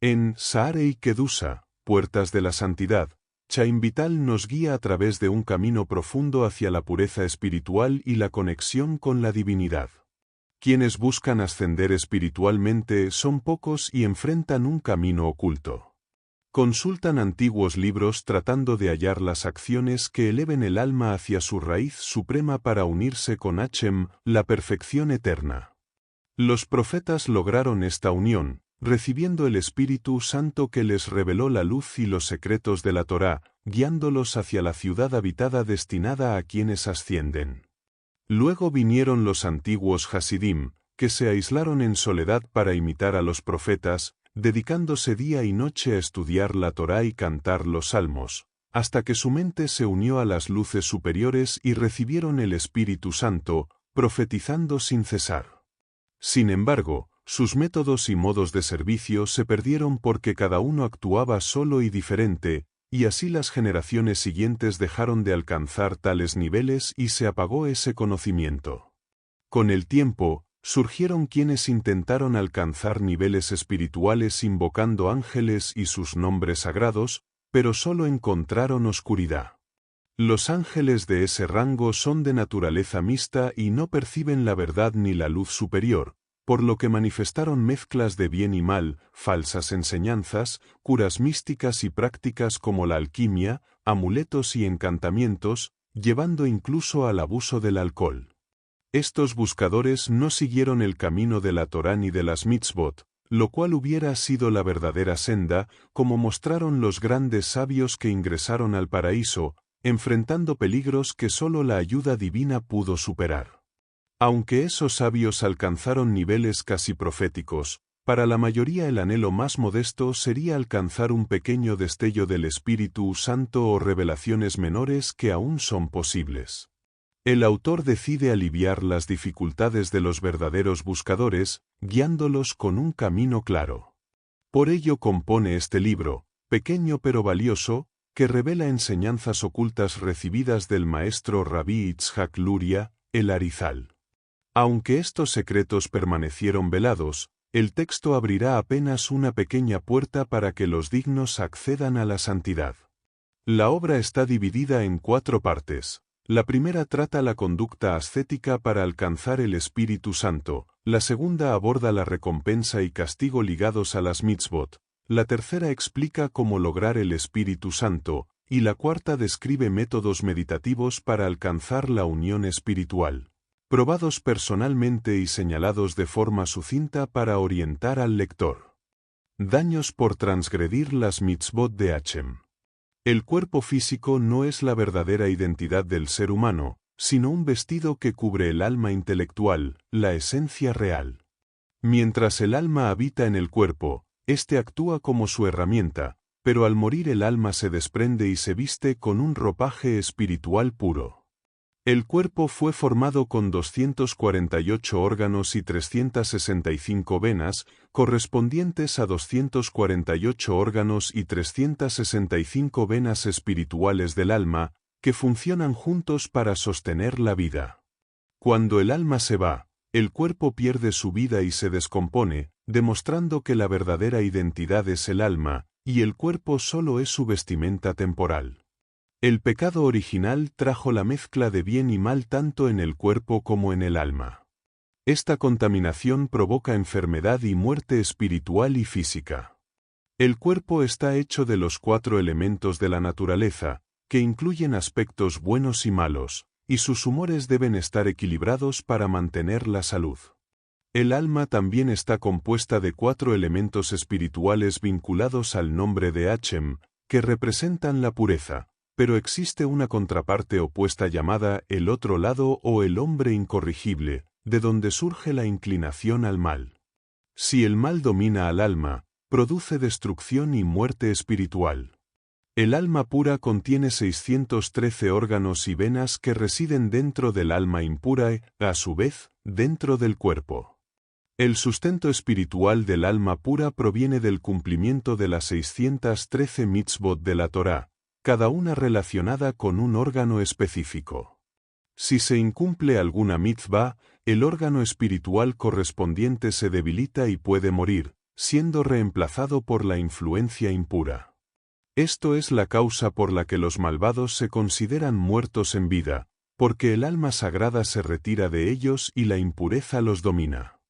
En Saarei Kedusa, Puertas de la Santidad, Chaim Vital nos guía a través de un camino profundo hacia la pureza espiritual y la conexión con la divinidad. Quienes buscan ascender espiritualmente son pocos y enfrentan un camino oculto. Consultan antiguos libros tratando de hallar las acciones que eleven el alma hacia su raíz suprema para unirse con Hashem, la perfección eterna. Los profetas lograron esta unión, recibiendo el Espíritu Santo que les reveló la luz y los secretos de la Torá, guiándolos hacia la ciudad habitada destinada a quienes ascienden. Luego vinieron los antiguos Hasidim, que se aislaron en soledad para imitar a los profetas, dedicándose día y noche a estudiar la Torá y cantar los salmos, hasta que su mente se unió a las luces superiores y recibieron el Espíritu Santo, profetizando sin cesar. Sin embargo, sus métodos y modos de servicio se perdieron porque cada uno actuaba solo y diferente, y así las generaciones siguientes dejaron de alcanzar tales niveles y se apagó ese conocimiento. Con el tiempo, surgieron quienes intentaron alcanzar niveles espirituales invocando ángeles y sus nombres sagrados, pero solo encontraron oscuridad. Los ángeles de ese rango son de naturaleza mixta y no perciben la verdad ni la luz superior, por lo que manifestaron mezclas de bien y mal, falsas enseñanzas, curas místicas y prácticas como la alquimia, amuletos y encantamientos, llevando incluso al abuso del alcohol. Estos buscadores no siguieron el camino de la Torá ni de las mitzvot, lo cual hubiera sido la verdadera senda, como mostraron los grandes sabios que ingresaron al paraíso, enfrentando peligros que solo la ayuda divina pudo superar. Aunque esos sabios alcanzaron niveles casi proféticos, para la mayoría el anhelo más modesto sería alcanzar un pequeño destello del Espíritu Santo o revelaciones menores que aún son posibles. El autor decide aliviar las dificultades de los verdaderos buscadores, guiándolos con un camino claro. Por ello compone este libro, pequeño pero valioso, que revela enseñanzas ocultas recibidas del maestro Rabí Itzhak Luria, el Arizal. Aunque estos secretos permanecieron velados, el texto abrirá apenas una pequeña puerta para que los dignos accedan a la santidad. La obra está dividida en 4 partes. La primera trata la conducta ascética para alcanzar el Espíritu Santo, la segunda aborda la recompensa y castigo ligados a las mitzvot, la tercera explica cómo lograr el Espíritu Santo, y la cuarta describe métodos meditativos para alcanzar la unión espiritual, probados personalmente y señalados de forma sucinta para orientar al lector. Daños por transgredir las mitzvot de Hashem. El cuerpo físico no es la verdadera identidad del ser humano, sino un vestido que cubre el alma intelectual, la esencia real. Mientras el alma habita en el cuerpo, éste actúa como su herramienta, pero al morir el alma se desprende y se viste con un ropaje espiritual puro. El cuerpo fue formado con 248 órganos y 365 venas, correspondientes a 248 órganos y 365 venas espirituales del alma, que funcionan juntos para sostener la vida. Cuando el alma se va, el cuerpo pierde su vida y se descompone, demostrando que la verdadera identidad es el alma, y el cuerpo solo es su vestimenta temporal. El pecado original trajo la mezcla de bien y mal tanto en el cuerpo como en el alma. Esta contaminación provoca enfermedad y muerte espiritual y física. El cuerpo está hecho de los 4 elementos de la naturaleza, que incluyen aspectos buenos y malos, y sus humores deben estar equilibrados para mantener la salud. El alma también está compuesta de 4 elementos espirituales vinculados al nombre de Hashem, que representan la pureza. Pero existe una contraparte opuesta llamada el otro lado o el hombre incorregible, de donde surge la inclinación al mal. Si el mal domina al alma, produce destrucción y muerte espiritual. El alma pura contiene 613 órganos y venas que residen dentro del alma impura y, a su vez, dentro del cuerpo. El sustento espiritual del alma pura proviene del cumplimiento de las 613 mitzvot de la Torá, cada una relacionada con un órgano específico. Si se incumple alguna mitzvah, el órgano espiritual correspondiente se debilita y puede morir, siendo reemplazado por la influencia impura. Esto es la causa por la que los malvados se consideran muertos en vida, porque el alma sagrada se retira de ellos y la impureza los domina.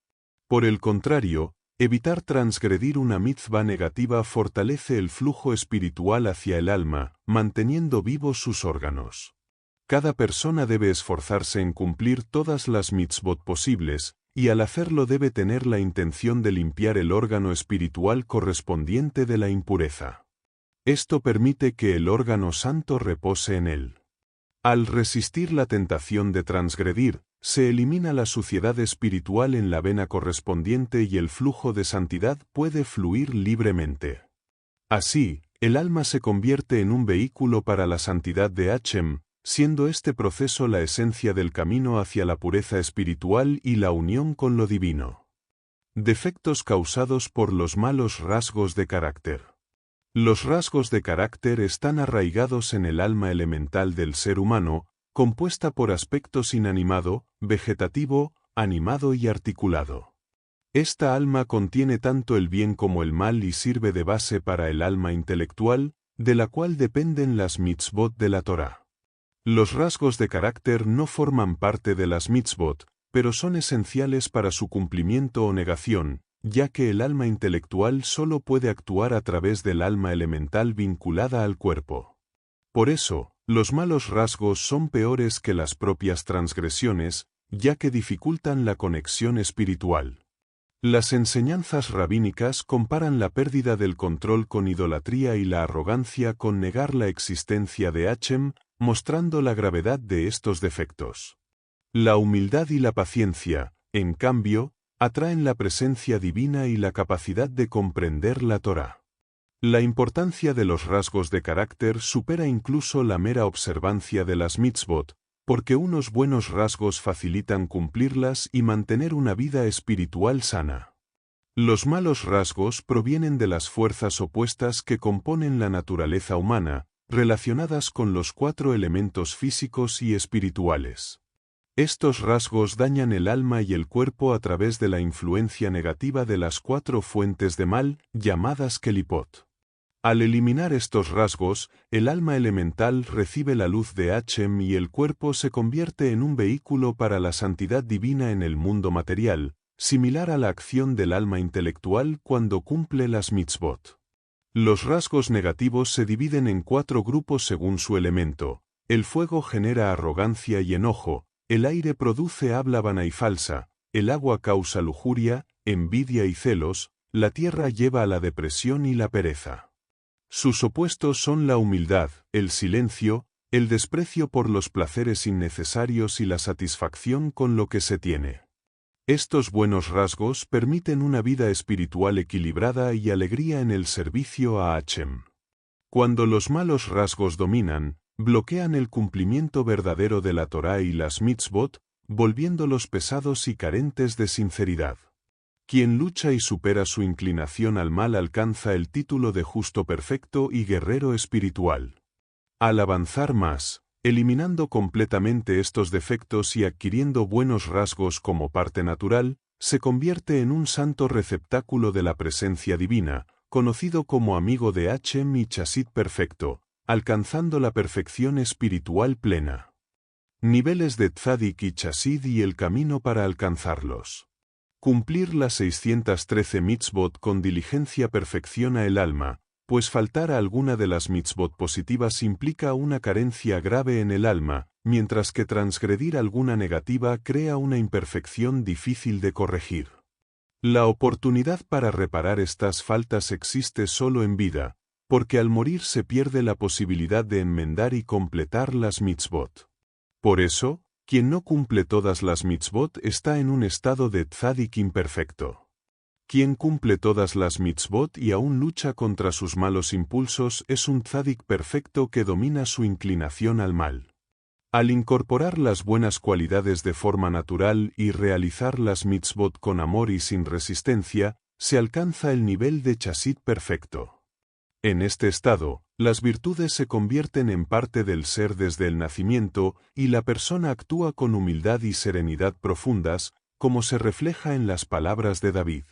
Por el contrario, evitar transgredir una mitzvah negativa fortalece el flujo espiritual hacia el alma, manteniendo vivos sus órganos. Cada persona debe esforzarse en cumplir todas las mitzvot posibles, y al hacerlo debe tener la intención de limpiar el órgano espiritual correspondiente de la impureza. Esto permite que el órgano santo repose en él. Al resistir la tentación de transgredir, se elimina la suciedad espiritual en la vena correspondiente y el flujo de santidad puede fluir libremente. Así, el alma se convierte en un vehículo para la santidad de Hashem, siendo este proceso la esencia del camino hacia la pureza espiritual y la unión con lo divino. Defectos causados por los malos rasgos de carácter. Los rasgos de carácter están arraigados en el alma elemental del ser humano, compuesta por aspectos inanimado, vegetativo, animado y articulado. Esta alma contiene tanto el bien como el mal y sirve de base para el alma intelectual, de la cual dependen las mitzvot de la Torá. Los rasgos de carácter no forman parte de las mitzvot, pero son esenciales para su cumplimiento o negación, ya que el alma intelectual solo puede actuar a través del alma elemental vinculada al cuerpo. Por eso, los malos rasgos son peores que las propias transgresiones, ya que dificultan la conexión espiritual. Las enseñanzas rabínicas comparan la pérdida del control con idolatría y la arrogancia con negar la existencia de Hashem, mostrando la gravedad de estos defectos. La humildad y la paciencia, en cambio, atraen la presencia divina y la capacidad de comprender la Torá. La importancia de los rasgos de carácter supera incluso la mera observancia de las mitzvot, porque unos buenos rasgos facilitan cumplirlas y mantener una vida espiritual sana. Los malos rasgos provienen de las fuerzas opuestas que componen la naturaleza humana, relacionadas con los 4 elementos físicos y espirituales. Estos rasgos dañan el alma y el cuerpo a través de la influencia negativa de las 4 fuentes de mal, llamadas kelipot. Al eliminar estos rasgos, el alma elemental recibe la luz de Hashem y el cuerpo se convierte en un vehículo para la santidad divina en el mundo material, similar a la acción del alma intelectual cuando cumple las mitzvot. Los rasgos negativos se dividen en 4 grupos según su elemento. El fuego genera arrogancia y enojo, el aire produce habla vana y falsa, el agua causa lujuria, envidia y celos, la tierra lleva a la depresión y la pereza. Sus opuestos son la humildad, el silencio, el desprecio por los placeres innecesarios y la satisfacción con lo que se tiene. Estos buenos rasgos permiten una vida espiritual equilibrada y alegría en el servicio a Hashem. Cuando los malos rasgos dominan, bloquean el cumplimiento verdadero de la Torá y las mitzvot, volviéndolos pesados y carentes de sinceridad. Quien lucha y supera su inclinación al mal alcanza el título de justo perfecto y guerrero espiritual. Al avanzar más, eliminando completamente estos defectos y adquiriendo buenos rasgos como parte natural, se convierte en un santo receptáculo de la presencia divina, conocido como amigo de Hashem y chasid perfecto, alcanzando la perfección espiritual plena. Niveles de tzadik y chasid y el camino para alcanzarlos. Cumplir las 613 mitzvot con diligencia perfecciona el alma, pues faltar a alguna de las mitzvot positivas implica una carencia grave en el alma, mientras que transgredir alguna negativa crea una imperfección difícil de corregir. La oportunidad para reparar estas faltas existe solo en vida, porque al morir se pierde la posibilidad de enmendar y completar las mitzvot. Por eso, quien no cumple todas las mitzvot está en un estado de tzadik imperfecto. Quien cumple todas las mitzvot y aún lucha contra sus malos impulsos es un tzadik perfecto que domina su inclinación al mal. Al incorporar las buenas cualidades de forma natural y realizar las mitzvot con amor y sin resistencia, se alcanza el nivel de chasid perfecto. En este estado, las virtudes se convierten en parte del ser desde el nacimiento y la persona actúa con humildad y serenidad profundas, como se refleja en las palabras de David.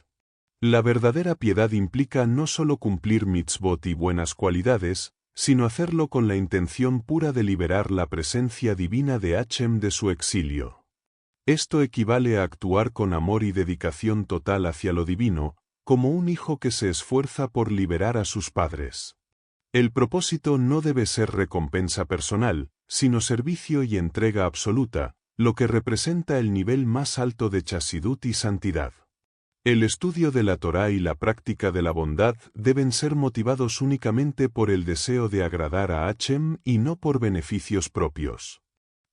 La verdadera piedad implica no solo cumplir mitzvot y buenas cualidades, sino hacerlo con la intención pura de liberar la presencia divina de Hashem de su exilio. Esto equivale a actuar con amor y dedicación total hacia lo divino, como un hijo que se esfuerza por liberar a sus padres. El propósito no debe ser recompensa personal, sino servicio y entrega absoluta, lo que representa el nivel más alto de chasidut y santidad. El estudio de la Torá y la práctica de la bondad deben ser motivados únicamente por el deseo de agradar a Hashem y no por beneficios propios.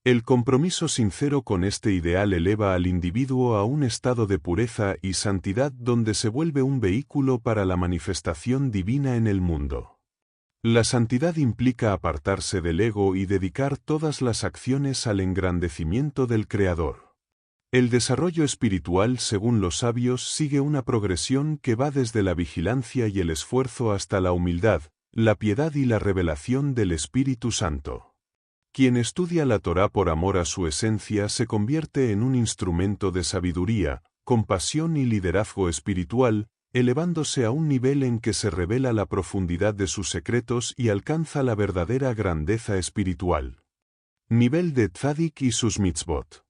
El compromiso sincero con este ideal eleva al individuo a un estado de pureza y santidad donde se vuelve un vehículo para la manifestación divina en el mundo. La santidad implica apartarse del ego y dedicar todas las acciones al engrandecimiento del Creador. El desarrollo espiritual, según los sabios, sigue una progresión que va desde la vigilancia y el esfuerzo hasta la humildad, la piedad y la revelación del Espíritu Santo. Quien estudia la Torá por amor a su esencia se convierte en un instrumento de sabiduría, compasión y liderazgo espiritual, elevándose a un nivel en que se revela la profundidad de sus secretos y alcanza la verdadera grandeza espiritual. Nivel de Tzadik y sus mitzvot.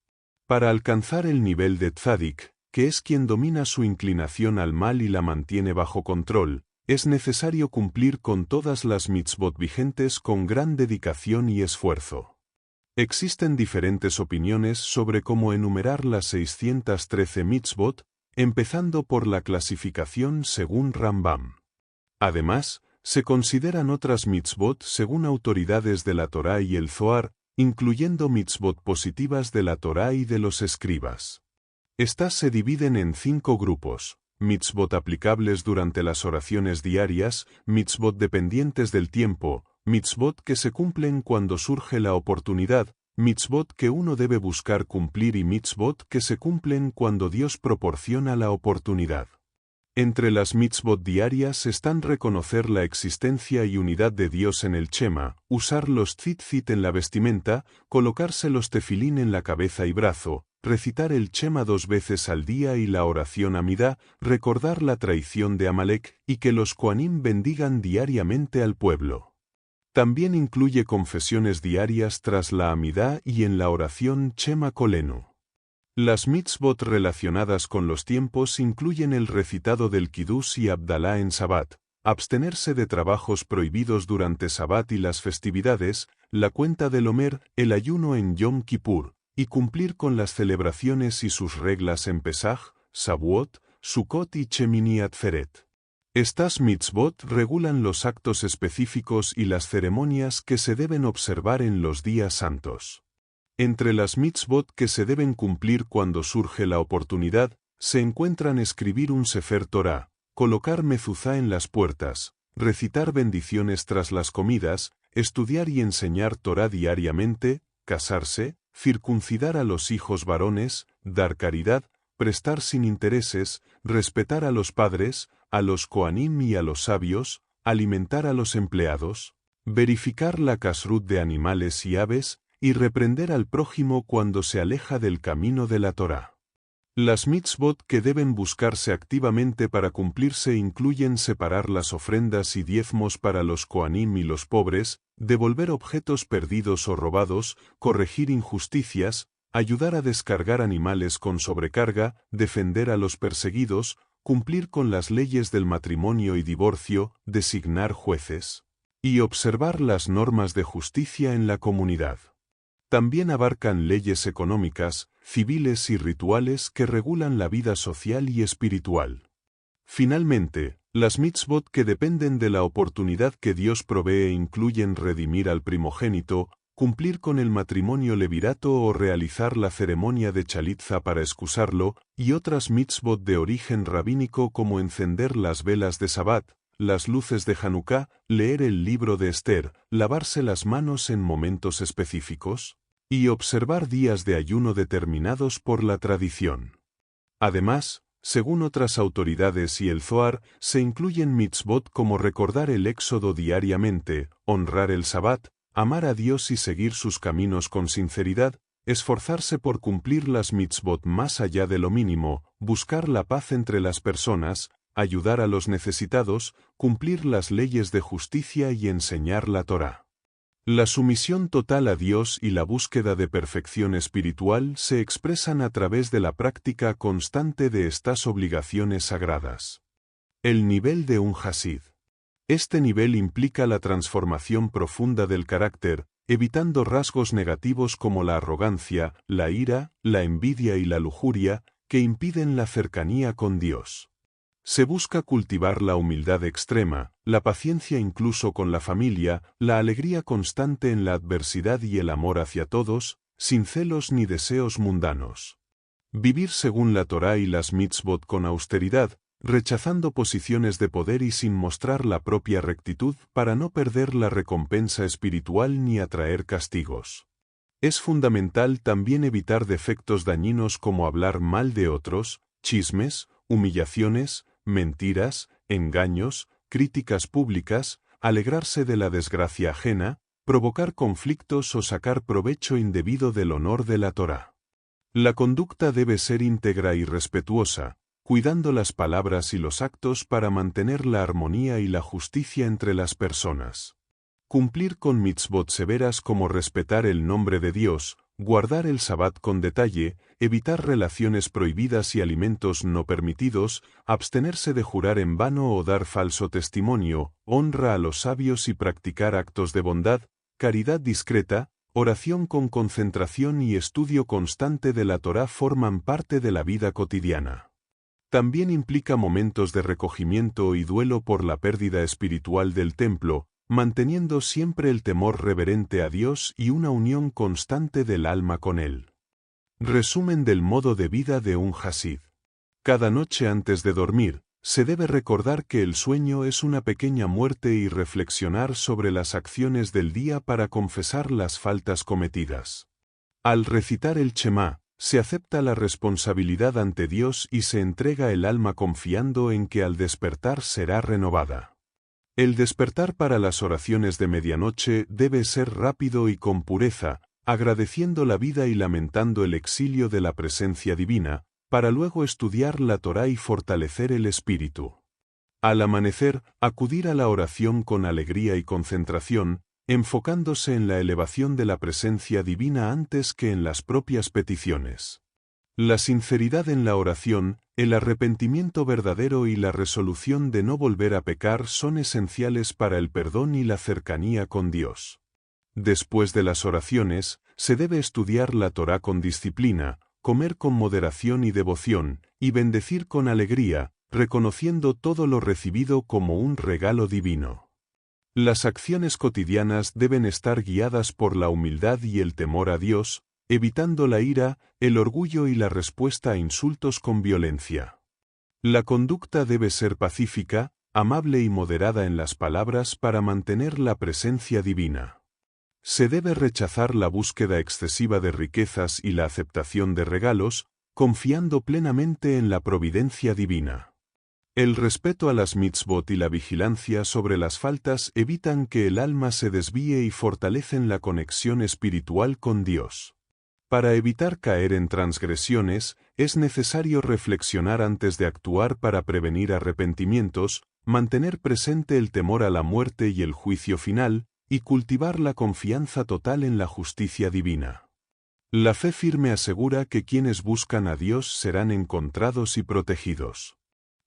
Para alcanzar el nivel de Tzadik, que es quien domina su inclinación al mal y la mantiene bajo control, es necesario cumplir con todas las mitzvot vigentes con gran dedicación y esfuerzo. Existen diferentes opiniones sobre cómo enumerar las 613 mitzvot, empezando por la clasificación según Rambam. Además, se consideran otras mitzvot según autoridades de la Torá y el Zohar, incluyendo mitzvot positivas de la Torá y de los escribas. Estas se dividen en 5 grupos: mitzvot aplicables durante las oraciones diarias, mitzvot dependientes del tiempo, mitzvot que se cumplen cuando surge la oportunidad, mitzvot que uno debe buscar cumplir y mitzvot que se cumplen cuando Dios proporciona la oportunidad. Entre las mitzvot diarias están reconocer la existencia y unidad de Dios en el Shema, usar los tzitzit en la vestimenta, colocarse los tefilín en la cabeza y brazo, recitar el Shema 2 veces al día y la oración Amidá, recordar la traición de Amalek y que los Kohanim bendigan diariamente al pueblo. También incluye confesiones diarias tras la Amidá y en la oración Shema Kolenu. Las mitzvot relacionadas con los tiempos incluyen el recitado del Kiddush y Abdalá en Sabbat, abstenerse de trabajos prohibidos durante Sabbat y las festividades, la cuenta del Omer, el ayuno en Yom Kippur, y cumplir con las celebraciones y sus reglas en Pesaj, Shavuot, Sukkot y Shemini Atzeret. Estas mitzvot regulan los actos específicos y las ceremonias que se deben observar en los días santos. Entre las mitzvot que se deben cumplir cuando surge la oportunidad, se encuentran escribir un Sefer Torah, colocar mezuzá en las puertas, recitar bendiciones tras las comidas, estudiar y enseñar Torah diariamente, casarse, circuncidar a los hijos varones, dar caridad, prestar sin intereses, respetar a los padres, a los Kohanim y a los sabios, alimentar a los empleados, verificar la kashrut de animales y aves, y reprender al prójimo cuando se aleja del camino de la Torá. Las mitzvot que deben buscarse activamente para cumplirse incluyen separar las ofrendas y diezmos para los Kohanim y los pobres, devolver objetos perdidos o robados, corregir injusticias, ayudar a descargar animales con sobrecarga, defender a los perseguidos, cumplir con las leyes del matrimonio y divorcio, designar jueces, y observar las normas de justicia en la comunidad. También abarcan leyes económicas, civiles y rituales que regulan la vida social y espiritual. Finalmente, las mitzvot que dependen de la oportunidad que Dios provee incluyen redimir al primogénito, cumplir con el matrimonio levirato o realizar la ceremonia de chalitza para excusarlo, y otras mitzvot de origen rabínico como encender las velas de Sabbat, las luces de Hanukkah, leer el libro de Esther, lavarse las manos en momentos específicos, y observar días de ayuno determinados por la tradición. Además, según otras autoridades y el Zohar, se incluyen mitzvot como recordar el Éxodo diariamente, honrar el Sabbat, amar a Dios y seguir sus caminos con sinceridad, esforzarse por cumplir las mitzvot más allá de lo mínimo, buscar la paz entre las personas, ayudar a los necesitados, cumplir las leyes de justicia y enseñar la Torá. La sumisión total a Dios y la búsqueda de perfección espiritual se expresan a través de la práctica constante de estas obligaciones sagradas. El nivel de un hasid. Este nivel implica la transformación profunda del carácter, evitando rasgos negativos como la arrogancia, la ira, la envidia y la lujuria, que impiden la cercanía con Dios. Se busca cultivar la humildad extrema, la paciencia incluso con la familia, la alegría constante en la adversidad y el amor hacia todos, sin celos ni deseos mundanos. Vivir según la Torá y las mitzvot con austeridad, rechazando posiciones de poder y sin mostrar la propia rectitud para no perder la recompensa espiritual ni atraer castigos. Es fundamental también evitar defectos dañinos como hablar mal de otros, chismes, humillaciones, mentiras, engaños, críticas públicas, alegrarse de la desgracia ajena, provocar conflictos o sacar provecho indebido del honor de la Torá. La conducta debe ser íntegra y respetuosa, cuidando las palabras y los actos para mantener la armonía y la justicia entre las personas. Cumplir con mitzvot severas como respetar el nombre de Dios, guardar el Sabbat con detalle, evitar relaciones prohibidas y alimentos no permitidos, abstenerse de jurar en vano o dar falso testimonio, honra a los sabios y practicar actos de bondad, caridad discreta, oración con concentración y estudio constante de la Torá forman parte de la vida cotidiana. También implica momentos de recogimiento y duelo por la pérdida espiritual del templo, manteniendo siempre el temor reverente a Dios y una unión constante del alma con Él. Resumen del modo de vida de un hasid. Cada noche antes de dormir, se debe recordar que el sueño es una pequeña muerte y reflexionar sobre las acciones del día para confesar las faltas cometidas. Al recitar el Shema, se acepta la responsabilidad ante Dios y se entrega el alma confiando en que al despertar será renovada. El despertar para las oraciones de medianoche debe ser rápido y con pureza, agradeciendo la vida y lamentando el exilio de la presencia divina, para luego estudiar la Torá y fortalecer el espíritu. Al amanecer, acudir a la oración con alegría y concentración, enfocándose en la elevación de la presencia divina antes que en las propias peticiones. La sinceridad en la oración, el arrepentimiento verdadero y la resolución de no volver a pecar son esenciales para el perdón y la cercanía con Dios. Después de las oraciones, se debe estudiar la Torá con disciplina, comer con moderación y devoción, y bendecir con alegría, reconociendo todo lo recibido como un regalo divino. Las acciones cotidianas deben estar guiadas por la humildad y el temor a Dios, evitando la ira, el orgullo y la respuesta a insultos con violencia. La conducta debe ser pacífica, amable y moderada en las palabras para mantener la presencia divina. Se debe rechazar la búsqueda excesiva de riquezas y la aceptación de regalos, confiando plenamente en la providencia divina. El respeto a las mitzvot y la vigilancia sobre las faltas evitan que el alma se desvíe y fortalecen la conexión espiritual con Dios. Para evitar caer en transgresiones, es necesario reflexionar antes de actuar para prevenir arrepentimientos, mantener presente el temor a la muerte y el juicio final, y cultivar la confianza total en la justicia divina. La fe firme asegura que quienes buscan a Dios serán encontrados y protegidos.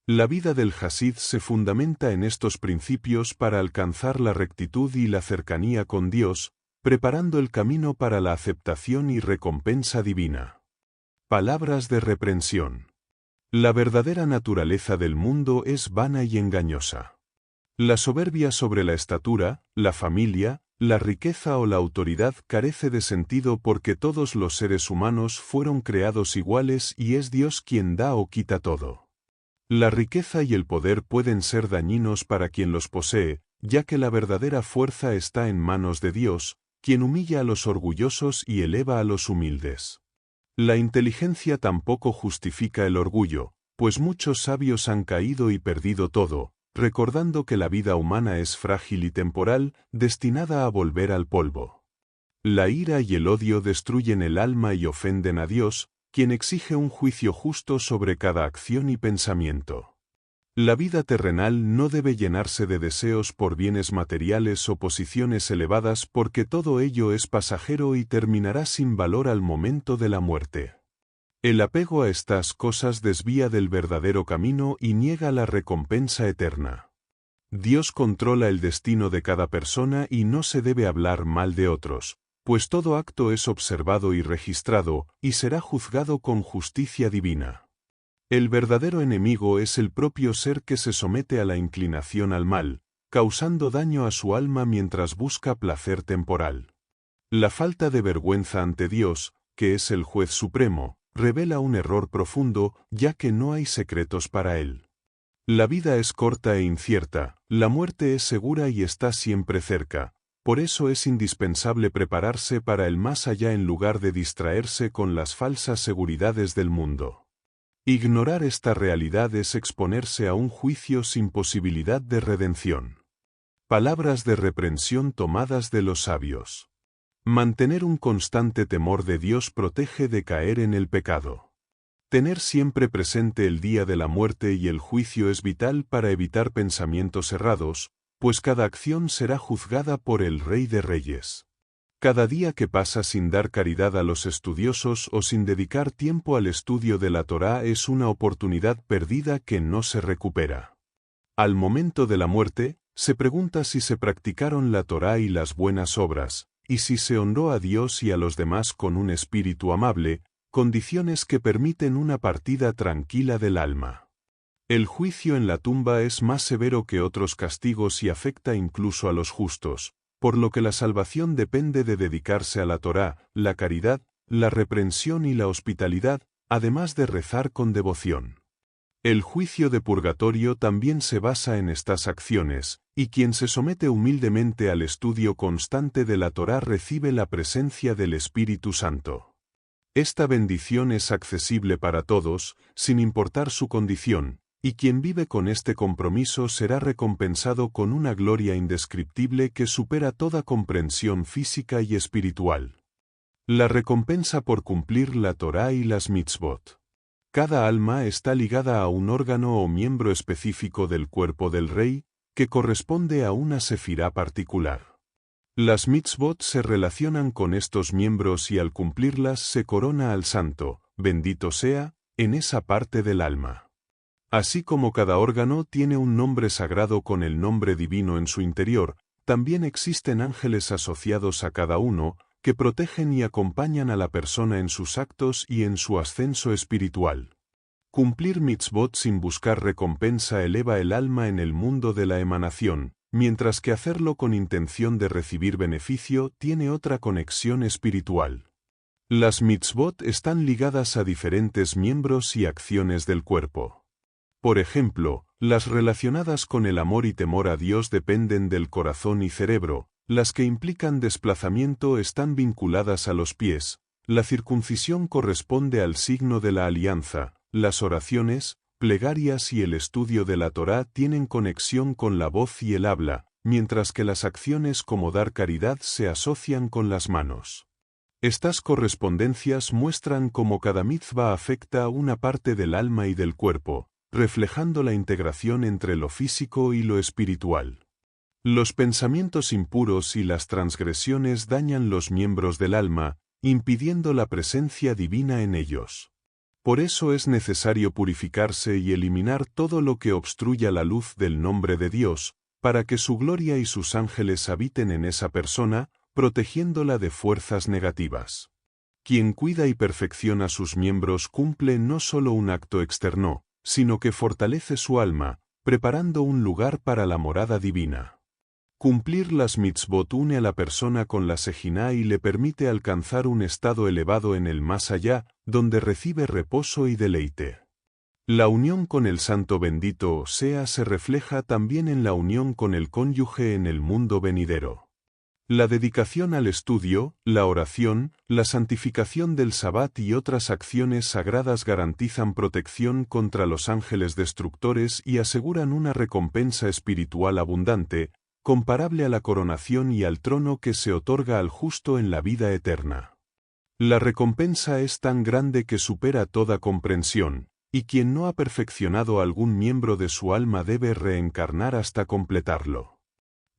La vida del hasid se fundamenta en estos principios para alcanzar la rectitud y la cercanía con Dios, preparando el camino para la aceptación y recompensa divina. Palabras de reprensión. La verdadera naturaleza del mundo es vana y engañosa. La soberbia sobre la estatura, la familia, la riqueza o la autoridad carece de sentido porque todos los seres humanos fueron creados iguales y es Dios quien da o quita todo. La riqueza y el poder pueden ser dañinos para quien los posee, ya que la verdadera fuerza está en manos de Dios, quien humilla a los orgullosos y eleva a los humildes. La inteligencia tampoco justifica el orgullo, pues muchos sabios han caído y perdido todo, recordando que la vida humana es frágil y temporal, destinada a volver al polvo. La ira y el odio destruyen el alma y ofenden a Dios, quien exige un juicio justo sobre cada acción y pensamiento. La vida terrenal no debe llenarse de deseos por bienes materiales o posiciones elevadas porque todo ello es pasajero y terminará sin valor al momento de la muerte. El apego a estas cosas desvía del verdadero camino y niega la recompensa eterna. Dios controla el destino de cada persona y no se debe hablar mal de otros, pues todo acto es observado y registrado, y será juzgado con justicia divina. El verdadero enemigo es el propio ser que se somete a la inclinación al mal, causando daño a su alma mientras busca placer temporal. La falta de vergüenza ante Dios, que es el juez supremo, revela un error profundo, ya que no hay secretos para él. La vida es corta e incierta, la muerte es segura y está siempre cerca, por eso es indispensable prepararse para el más allá en lugar de distraerse con las falsas seguridades del mundo. Ignorar esta realidad es exponerse a un juicio sin posibilidad de redención. Palabras de reprensión tomadas de los sabios. Mantener un constante temor de Dios protege de caer en el pecado. Tener siempre presente el día de la muerte y el juicio es vital para evitar pensamientos errados, pues cada acción será juzgada por el Rey de Reyes. Cada día que pasa sin dar caridad a los estudiosos o sin dedicar tiempo al estudio de la Torá es una oportunidad perdida que no se recupera. Al momento de la muerte, se pregunta si se practicaron la Torá y las buenas obras, y si se honró a Dios y a los demás con un espíritu amable, condiciones que permiten una partida tranquila del alma. El juicio en la tumba es más severo que otros castigos y afecta incluso a los justos, por lo que la salvación depende de dedicarse a la Torá, la caridad, la reprensión y la hospitalidad, además de rezar con devoción. El juicio de purgatorio también se basa en estas acciones, y quien se somete humildemente al estudio constante de la Torá recibe la presencia del Espíritu Santo. Esta bendición es accesible para todos, sin importar su condición, y quien vive con este compromiso será recompensado con una gloria indescriptible que supera toda comprensión física y espiritual. La recompensa por cumplir la Torá y las mitzvot. Cada alma está ligada a un órgano o miembro específico del cuerpo del Rey, que corresponde a una sefirá particular. Las mitzvot se relacionan con estos miembros y al cumplirlas se corona al santo, bendito sea, en esa parte del alma. Así como cada órgano tiene un nombre sagrado con el nombre divino en su interior, también existen ángeles asociados a cada uno, que protegen y acompañan a la persona en sus actos y en su ascenso espiritual. Cumplir mitzvot sin buscar recompensa eleva el alma en el mundo de la emanación, mientras que hacerlo con intención de recibir beneficio tiene otra conexión espiritual. Las mitzvot están ligadas a diferentes miembros y acciones del cuerpo. Por ejemplo, las relacionadas con el amor y temor a Dios dependen del corazón y cerebro, las que implican desplazamiento están vinculadas a los pies, la circuncisión corresponde al signo de la alianza, las oraciones, plegarias y el estudio de la Torá tienen conexión con la voz y el habla, mientras que las acciones como dar caridad se asocian con las manos. Estas correspondencias muestran cómo cada mitzvah afecta a una parte del alma y del cuerpo, reflejando la integración entre lo físico y lo espiritual. Los pensamientos impuros y las transgresiones dañan los miembros del alma, impidiendo la presencia divina en ellos. Por eso es necesario purificarse y eliminar todo lo que obstruya la luz del nombre de Dios, para que su gloria y sus ángeles habiten en esa persona, protegiéndola de fuerzas negativas. Quien cuida y perfecciona sus miembros cumple no solo un acto externo, sino que fortalece su alma, preparando un lugar para la morada divina. Cumplir las mitzvot une a la persona con la Sejina y le permite alcanzar un estado elevado en el más allá, donde recibe reposo y deleite. La unión con el Santo bendito sea se refleja también en la unión con el cónyuge en el mundo venidero. La dedicación al estudio, la oración, la santificación del Sabbat y otras acciones sagradas garantizan protección contra los ángeles destructores y aseguran una recompensa espiritual abundante, comparable a la coronación y al trono que se otorga al justo en la vida eterna. La recompensa es tan grande que supera toda comprensión, y quien no ha perfeccionado algún miembro de su alma debe reencarnar hasta completarlo.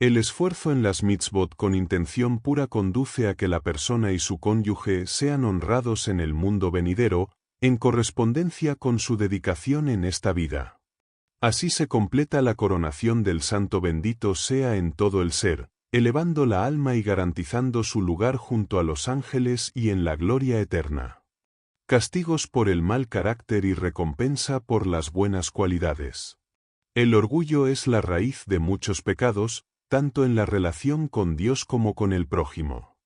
El esfuerzo en las mitzvot con intención pura conduce a que la persona y su cónyuge sean honrados en el mundo venidero, en correspondencia con su dedicación en esta vida. Así se completa la coronación del Santo bendito sea en todo el ser, elevando la alma y garantizando su lugar junto a los ángeles y en la gloria eterna. Castigos por el mal carácter y recompensa por las buenas cualidades. El orgullo es la raíz de muchos pecados, tanto en la relación con Dios como con el prójimo.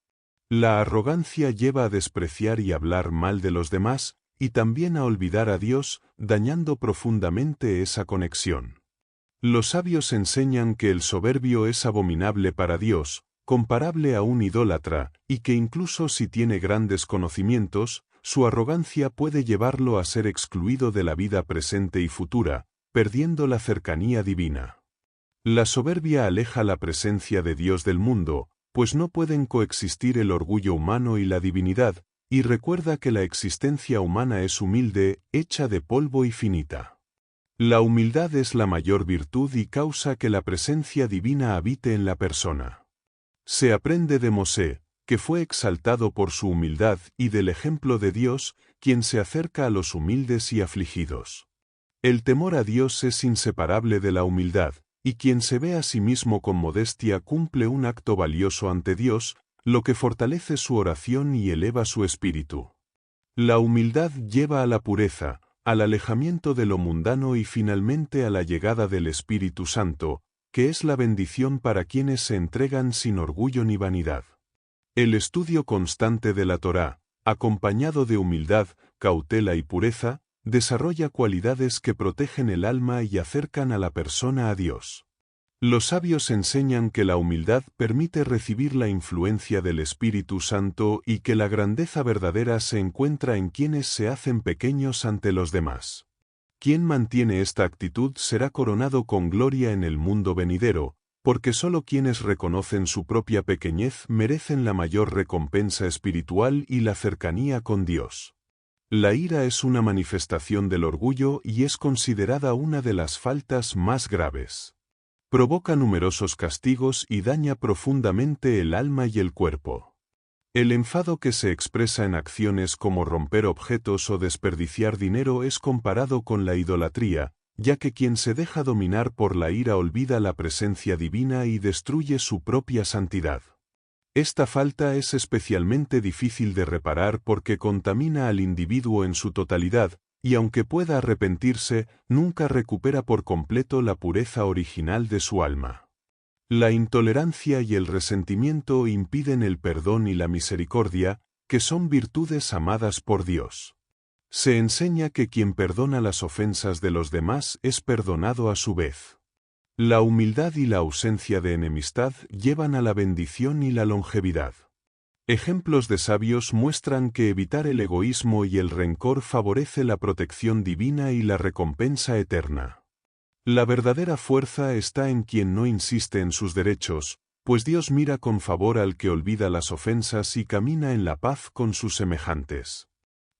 La arrogancia lleva a despreciar y hablar mal de los demás, y también a olvidar a Dios, dañando profundamente esa conexión. Los sabios enseñan que el soberbio es abominable para Dios, comparable a un idólatra, y que incluso si tiene grandes conocimientos, su arrogancia puede llevarlo a ser excluido de la vida presente y futura, perdiendo la cercanía divina. La soberbia aleja la presencia de Dios del mundo, pues no pueden coexistir el orgullo humano y la divinidad, y recuerda que la existencia humana es humilde, hecha de polvo y finita. La humildad es la mayor virtud y causa que la presencia divina habite en la persona. Se aprende de Mosé, que fue exaltado por su humildad, y del ejemplo de Dios, quien se acerca a los humildes y afligidos. El temor a Dios es inseparable de la humildad, y quien se ve a sí mismo con modestia cumple un acto valioso ante Dios, lo que fortalece su oración y eleva su espíritu. La humildad lleva a la pureza, al alejamiento de lo mundano y finalmente a la llegada del Espíritu Santo, que es la bendición para quienes se entregan sin orgullo ni vanidad. El estudio constante de la Torá, acompañado de humildad, cautela y pureza, desarrolla cualidades que protegen el alma y acercan a la persona a Dios. Los sabios enseñan que la humildad permite recibir la influencia del Espíritu Santo y que la grandeza verdadera se encuentra en quienes se hacen pequeños ante los demás. Quien mantiene esta actitud será coronado con gloria en el mundo venidero, porque solo quienes reconocen su propia pequeñez merecen la mayor recompensa espiritual y la cercanía con Dios. La ira es una manifestación del orgullo y es considerada una de las faltas más graves. Provoca numerosos castigos y daña profundamente el alma y el cuerpo. El enfado que se expresa en acciones como romper objetos o desperdiciar dinero es comparado con la idolatría, ya que quien se deja dominar por la ira olvida la presencia divina y destruye su propia santidad. Esta falta es especialmente difícil de reparar porque contamina al individuo en su totalidad, y aunque pueda arrepentirse, nunca recupera por completo la pureza original de su alma. La intolerancia y el resentimiento impiden el perdón y la misericordia, que son virtudes amadas por Dios. Se enseña que quien perdona las ofensas de los demás es perdonado a su vez. La humildad y la ausencia de enemistad llevan a la bendición y la longevidad. Ejemplos de sabios muestran que evitar el egoísmo y el rencor favorece la protección divina y la recompensa eterna. La verdadera fuerza está en quien no insiste en sus derechos, pues Dios mira con favor al que olvida las ofensas y camina en la paz con sus semejantes.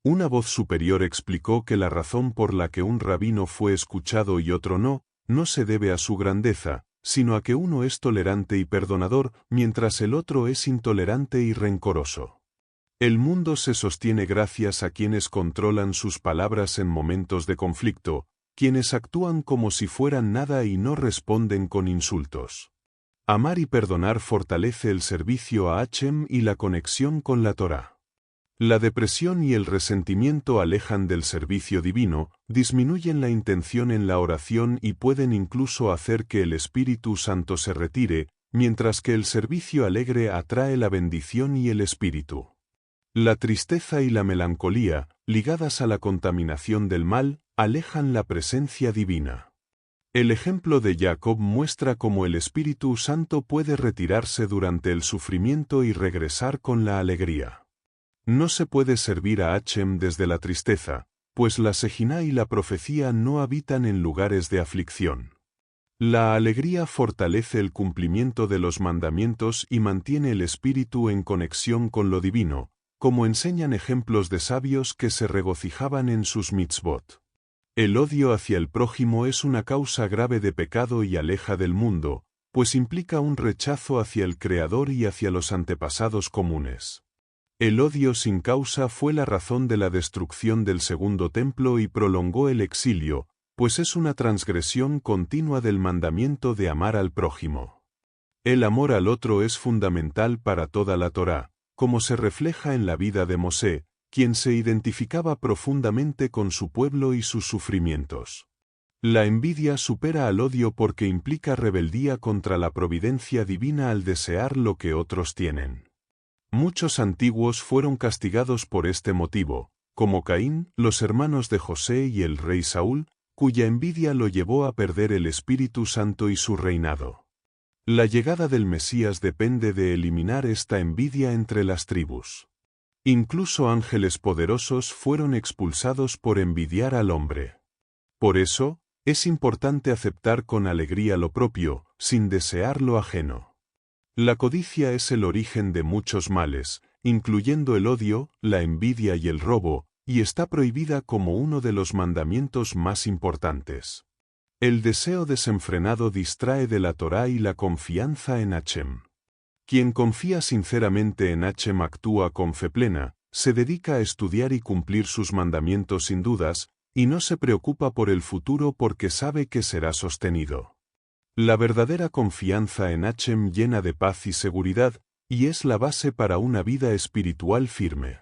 Una voz superior explicó que la razón por la que un rabino fue escuchado y otro no se debe a su grandeza, sino a que uno es tolerante y perdonador, mientras el otro es intolerante y rencoroso. El mundo se sostiene gracias a quienes controlan sus palabras en momentos de conflicto, quienes actúan como si fueran nada y no responden con insultos. Amar y perdonar fortalece el servicio a Hashem y la conexión con la Torá. La depresión y el resentimiento alejan del servicio divino, disminuyen la intención en la oración y pueden incluso hacer que el Espíritu Santo se retire, mientras que el servicio alegre atrae la bendición y el Espíritu. La tristeza y la melancolía, ligadas a la contaminación del mal, alejan la presencia divina. El ejemplo de Jacob muestra cómo el Espíritu Santo puede retirarse durante el sufrimiento y regresar con la alegría. No se puede servir a Hashem desde la tristeza, pues la Sejina y la profecía no habitan en lugares de aflicción. La alegría fortalece el cumplimiento de los mandamientos y mantiene el espíritu en conexión con lo divino, como enseñan ejemplos de sabios que se regocijaban en sus mitzvot. El odio hacia el prójimo es una causa grave de pecado y aleja del mundo, pues implica un rechazo hacia el Creador y hacia los antepasados comunes. El odio sin causa fue la razón de la destrucción del segundo templo y prolongó el exilio, pues es una transgresión continua del mandamiento de amar al prójimo. El amor al otro es fundamental para toda la Torá, como se refleja en la vida de Mosé, quien se identificaba profundamente con su pueblo y sus sufrimientos. La envidia supera al odio porque implica rebeldía contra la providencia divina al desear lo que otros tienen. Muchos antiguos fueron castigados por este motivo, como Caín, los hermanos de José y el rey Saúl, cuya envidia lo llevó a perder el Espíritu Santo y su reinado. La llegada del Mesías depende de eliminar esta envidia entre las tribus. Incluso ángeles poderosos fueron expulsados por envidiar al hombre. Por eso, es importante aceptar con alegría lo propio, sin desear lo ajeno. La codicia es el origen de muchos males, incluyendo el odio, la envidia y el robo, y está prohibida como uno de los mandamientos más importantes. El deseo desenfrenado distrae de la Torá y la confianza en Hashem. Quien confía sinceramente en Hashem actúa con fe plena, se dedica a estudiar y cumplir sus mandamientos sin dudas, y no se preocupa por el futuro porque sabe que será sostenido. La verdadera confianza en Hashem llena de paz y seguridad, y es la base para una vida espiritual firme.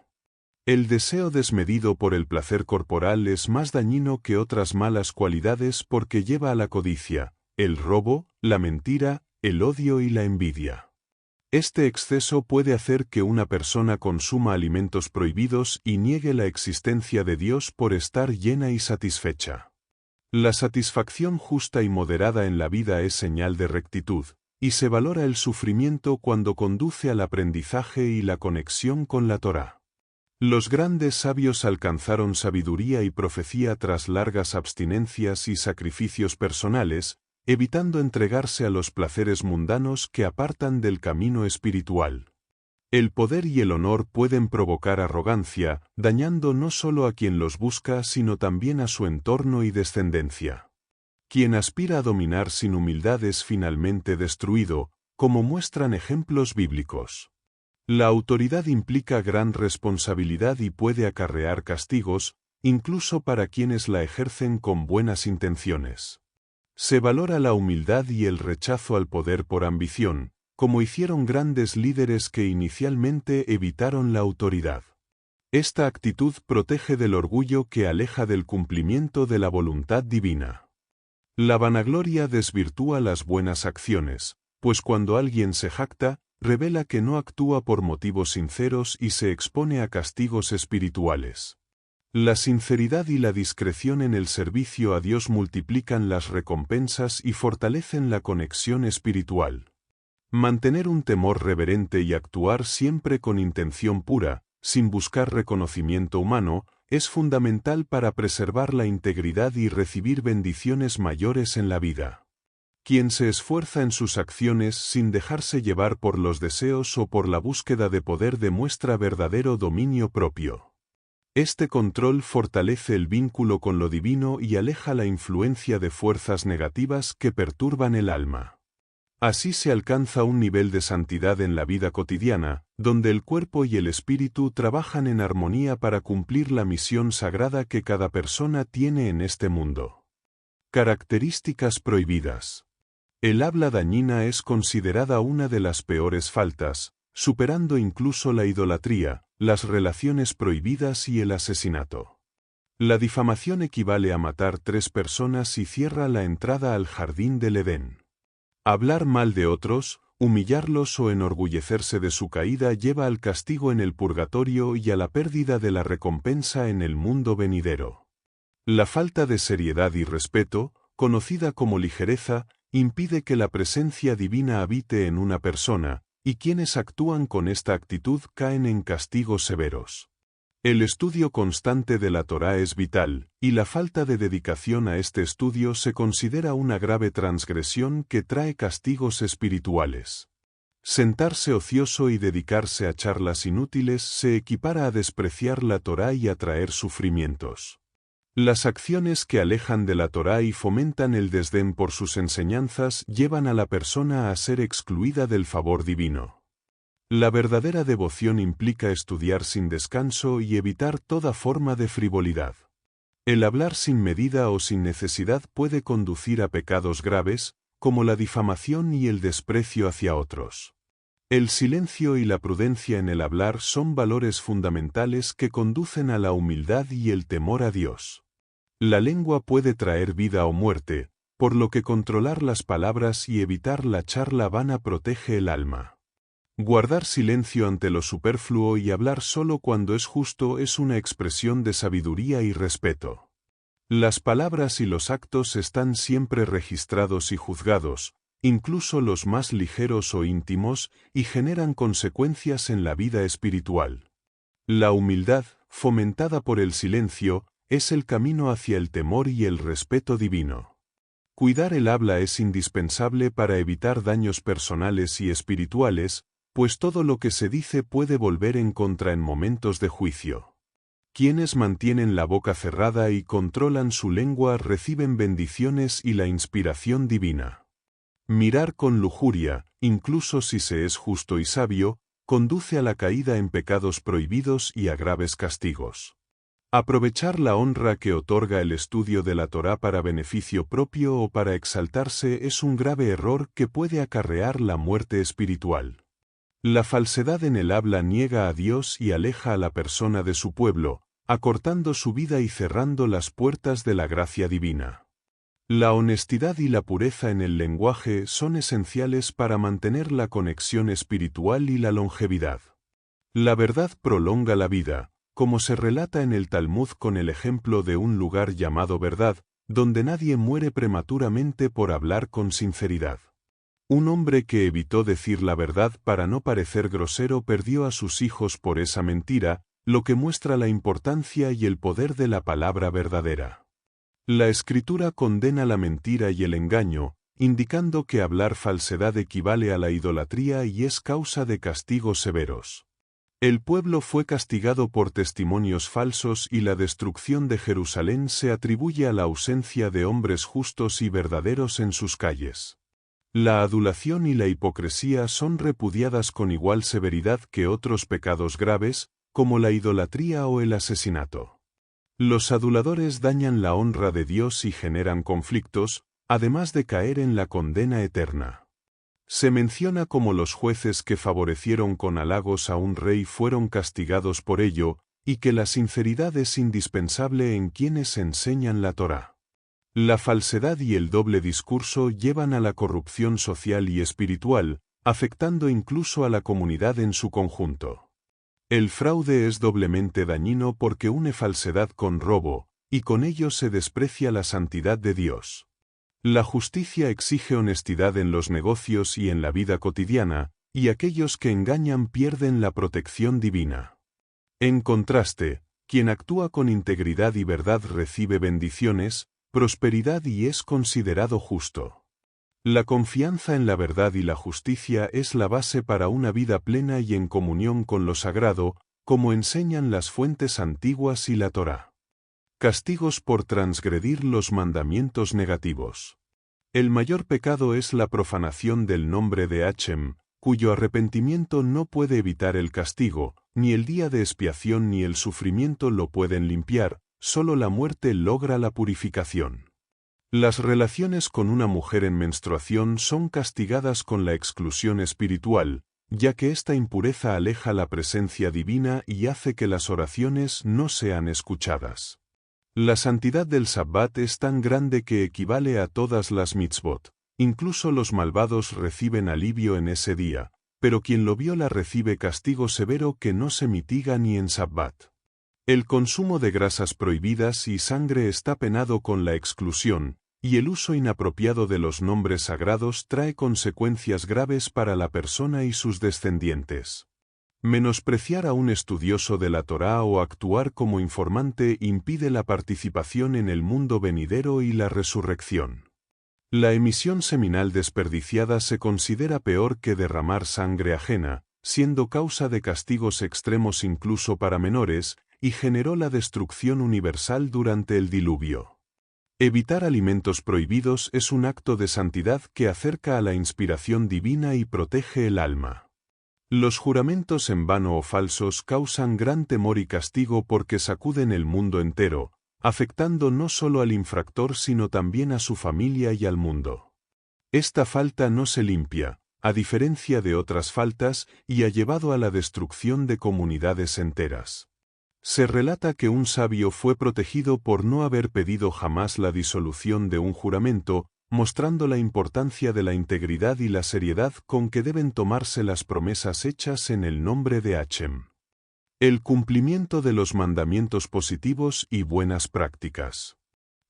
El deseo desmedido por el placer corporal es más dañino que otras malas cualidades porque lleva a la codicia, el robo, la mentira, el odio y la envidia. Este exceso puede hacer que una persona consuma alimentos prohibidos y niegue la existencia de Dios por estar llena y satisfecha. La satisfacción justa y moderada en la vida es señal de rectitud, y se valora el sufrimiento cuando conduce al aprendizaje y la conexión con la Torá. Los grandes sabios alcanzaron sabiduría y profecía tras largas abstinencias y sacrificios personales, evitando entregarse a los placeres mundanos que apartan del camino espiritual. El poder y el honor pueden provocar arrogancia, dañando no solo a quien los busca sino también a su entorno y descendencia. Quien aspira a dominar sin humildad es finalmente destruido, como muestran ejemplos bíblicos. La autoridad implica gran responsabilidad y puede acarrear castigos, incluso para quienes la ejercen con buenas intenciones. Se valora la humildad y el rechazo al poder por ambición, como hicieron grandes líderes que inicialmente evitaron la autoridad. Esta actitud protege del orgullo que aleja del cumplimiento de la voluntad divina. La vanagloria desvirtúa las buenas acciones, pues cuando alguien se jacta, revela que no actúa por motivos sinceros y se expone a castigos espirituales. La sinceridad y la discreción en el servicio a Dios multiplican las recompensas y fortalecen la conexión espiritual. Mantener un temor reverente y actuar siempre con intención pura, sin buscar reconocimiento humano, es fundamental para preservar la integridad y recibir bendiciones mayores en la vida. Quien se esfuerza en sus acciones sin dejarse llevar por los deseos o por la búsqueda de poder demuestra verdadero dominio propio. Este control fortalece el vínculo con lo divino y aleja la influencia de fuerzas negativas que perturban el alma. Así se alcanza un nivel de santidad en la vida cotidiana, donde el cuerpo y el espíritu trabajan en armonía para cumplir la misión sagrada que cada persona tiene en este mundo. Características prohibidas. El habla dañina es considerada una de las peores faltas, superando incluso la idolatría, las relaciones prohibidas y el asesinato. La difamación equivale a matar 3 personas y cierra la entrada al jardín del Edén. Hablar mal de otros, humillarlos o enorgullecerse de su caída lleva al castigo en el purgatorio y a la pérdida de la recompensa en el mundo venidero. La falta de seriedad y respeto, conocida como ligereza, impide que la presencia divina habite en una persona, y quienes actúan con esta actitud caen en castigos severos. El estudio constante de la Torá es vital, y la falta de dedicación a este estudio se considera una grave transgresión que trae castigos espirituales. Sentarse ocioso y dedicarse a charlas inútiles se equipara a despreciar la Torá y a traer sufrimientos. Las acciones que alejan de la Torá y fomentan el desdén por sus enseñanzas llevan a la persona a ser excluida del favor divino. La verdadera devoción implica estudiar sin descanso y evitar toda forma de frivolidad. El hablar sin medida o sin necesidad puede conducir a pecados graves, como la difamación y el desprecio hacia otros. El silencio y la prudencia en el hablar son valores fundamentales que conducen a la humildad y el temor a Dios. La lengua puede traer vida o muerte, por lo que controlar las palabras y evitar la charla vana protege el alma. Guardar silencio ante lo superfluo y hablar solo cuando es justo es una expresión de sabiduría y respeto. Las palabras y los actos están siempre registrados y juzgados, incluso los más ligeros o íntimos, y generan consecuencias en la vida espiritual. La humildad, fomentada por el silencio, es el camino hacia el temor y el respeto divino. Cuidar el habla es indispensable para evitar daños personales y espirituales, pues todo lo que se dice puede volver en contra en momentos de juicio. Quienes mantienen la boca cerrada y controlan su lengua reciben bendiciones y la inspiración divina. Mirar con lujuria, incluso si se es justo y sabio, conduce a la caída en pecados prohibidos y a graves castigos. Aprovechar la honra que otorga el estudio de la Torá para beneficio propio o para exaltarse es un grave error que puede acarrear la muerte espiritual. La falsedad en el habla niega a Dios y aleja a la persona de su pueblo, acortando su vida y cerrando las puertas de la gracia divina. La honestidad y la pureza en el lenguaje son esenciales para mantener la conexión espiritual y la longevidad. La verdad prolonga la vida, como se relata en el Talmud con el ejemplo de un lugar llamado Verdad, donde nadie muere prematuramente por hablar con sinceridad. Un hombre que evitó decir la verdad para no parecer grosero perdió a sus hijos por esa mentira, lo que muestra la importancia y el poder de la palabra verdadera. La Escritura condena la mentira y el engaño, indicando que hablar falsedad equivale a la idolatría y es causa de castigos severos. El pueblo fue castigado por testimonios falsos y la destrucción de Jerusalén se atribuye a la ausencia de hombres justos y verdaderos en sus calles. La adulación y la hipocresía son repudiadas con igual severidad que otros pecados graves, como la idolatría o el asesinato. Los aduladores dañan la honra de Dios y generan conflictos, además de caer en la condena eterna. Se menciona como los jueces que favorecieron con halagos a un rey fueron castigados por ello, y que la sinceridad es indispensable en quienes enseñan la Torá. La falsedad y el doble discurso llevan a la corrupción social y espiritual, afectando incluso a la comunidad en su conjunto. El fraude es doblemente dañino porque une falsedad con robo, y con ello se desprecia la santidad de Dios. La justicia exige honestidad en los negocios y en la vida cotidiana, y aquellos que engañan pierden la protección divina. En contraste, quien actúa con integridad y verdad recibe bendiciones, prosperidad y es considerado justo. La confianza en la verdad y la justicia es la base para una vida plena y en comunión con lo sagrado, como enseñan las fuentes antiguas y la Torá. Castigos por transgredir los mandamientos negativos. El mayor pecado es la profanación del nombre de Hashem, cuyo arrepentimiento no puede evitar el castigo, ni el día de expiación ni el sufrimiento lo pueden limpiar, solo la muerte logra la purificación. Las relaciones con una mujer en menstruación son castigadas con la exclusión espiritual, ya que esta impureza aleja la presencia divina y hace que las oraciones no sean escuchadas. La santidad del Sabbat es tan grande que equivale a todas las mitzvot. Incluso los malvados reciben alivio en ese día, pero quien lo viola recibe castigo severo que no se mitiga ni en Sabbat. El consumo de grasas prohibidas y sangre está penado con la exclusión, y el uso inapropiado de los nombres sagrados trae consecuencias graves para la persona y sus descendientes. Menospreciar a un estudioso de la Torá o actuar como informante impide la participación en el mundo venidero y la resurrección. La emisión seminal desperdiciada se considera peor que derramar sangre ajena, siendo causa de castigos extremos incluso para menores, y generó la destrucción universal durante el diluvio. Evitar alimentos prohibidos es un acto de santidad que acerca a la inspiración divina y protege el alma. Los juramentos en vano o falsos causan gran temor y castigo porque sacuden el mundo entero, afectando no solo al infractor sino también a su familia y al mundo. Esta falta no se limpia, a diferencia de otras faltas, y ha llevado a la destrucción de comunidades enteras. Se relata que un sabio fue protegido por no haber pedido jamás la disolución de un juramento, mostrando la importancia de la integridad y la seriedad con que deben tomarse las promesas hechas en el nombre de Hashem. El cumplimiento de los mandamientos positivos y buenas prácticas.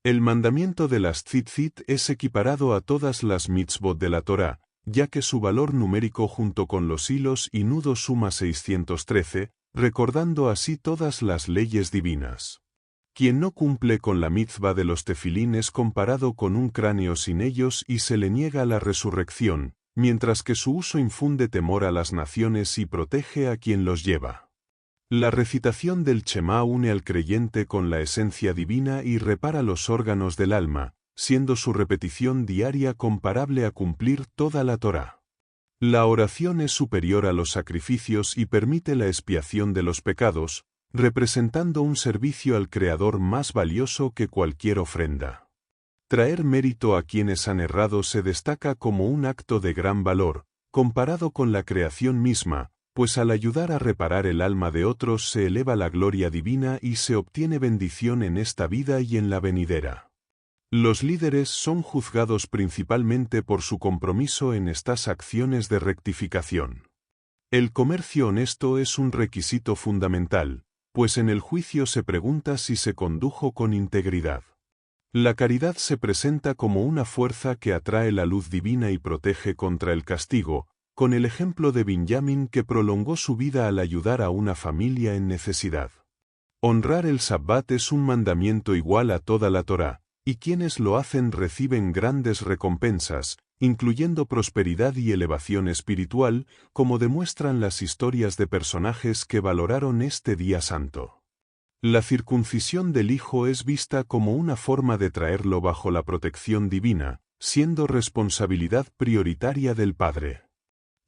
El mandamiento de las tzitzit es equiparado a todas las mitzvot de la Torá, ya que su valor numérico junto con los hilos y nudos suma 613, recordando así todas las leyes divinas. Quien no cumple con la mitzvah de los tefilín es comparado con un cráneo sin ellos y se le niega la resurrección, mientras que su uso infunde temor a las naciones y protege a quien los lleva. La recitación del Shema une al creyente con la esencia divina y repara los órganos del alma, siendo su repetición diaria comparable a cumplir toda la Torá. La oración es superior a los sacrificios y permite la expiación de los pecados, representando un servicio al Creador más valioso que cualquier ofrenda. Traer mérito a quienes han errado se destaca como un acto de gran valor, comparado con la creación misma, pues al ayudar a reparar el alma de otros se eleva la gloria divina y se obtiene bendición en esta vida y en la venidera. Los líderes son juzgados principalmente por su compromiso en estas acciones de rectificación. El comercio honesto es un requisito fundamental, pues en el juicio se pregunta si se condujo con integridad. La caridad se presenta como una fuerza que atrae la luz divina y protege contra el castigo, con el ejemplo de Binyamin que prolongó su vida al ayudar a una familia en necesidad. Honrar el Sabbat es un mandamiento igual a toda la Torá, y quienes lo hacen reciben grandes recompensas, incluyendo prosperidad y elevación espiritual, como demuestran las historias de personajes que valoraron este día santo. La circuncisión del hijo es vista como una forma de traerlo bajo la protección divina, siendo responsabilidad prioritaria del padre.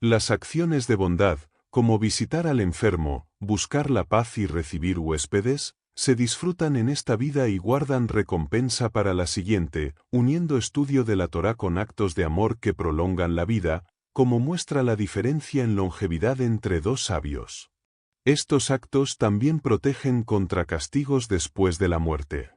Las acciones de bondad, como visitar al enfermo, buscar la paz y recibir huéspedes, se disfrutan en esta vida y guardan recompensa para la siguiente, uniendo estudio de la Torá con actos de amor que prolongan la vida, como muestra la diferencia en longevidad entre dos sabios. Estos actos también protegen contra castigos después de la muerte.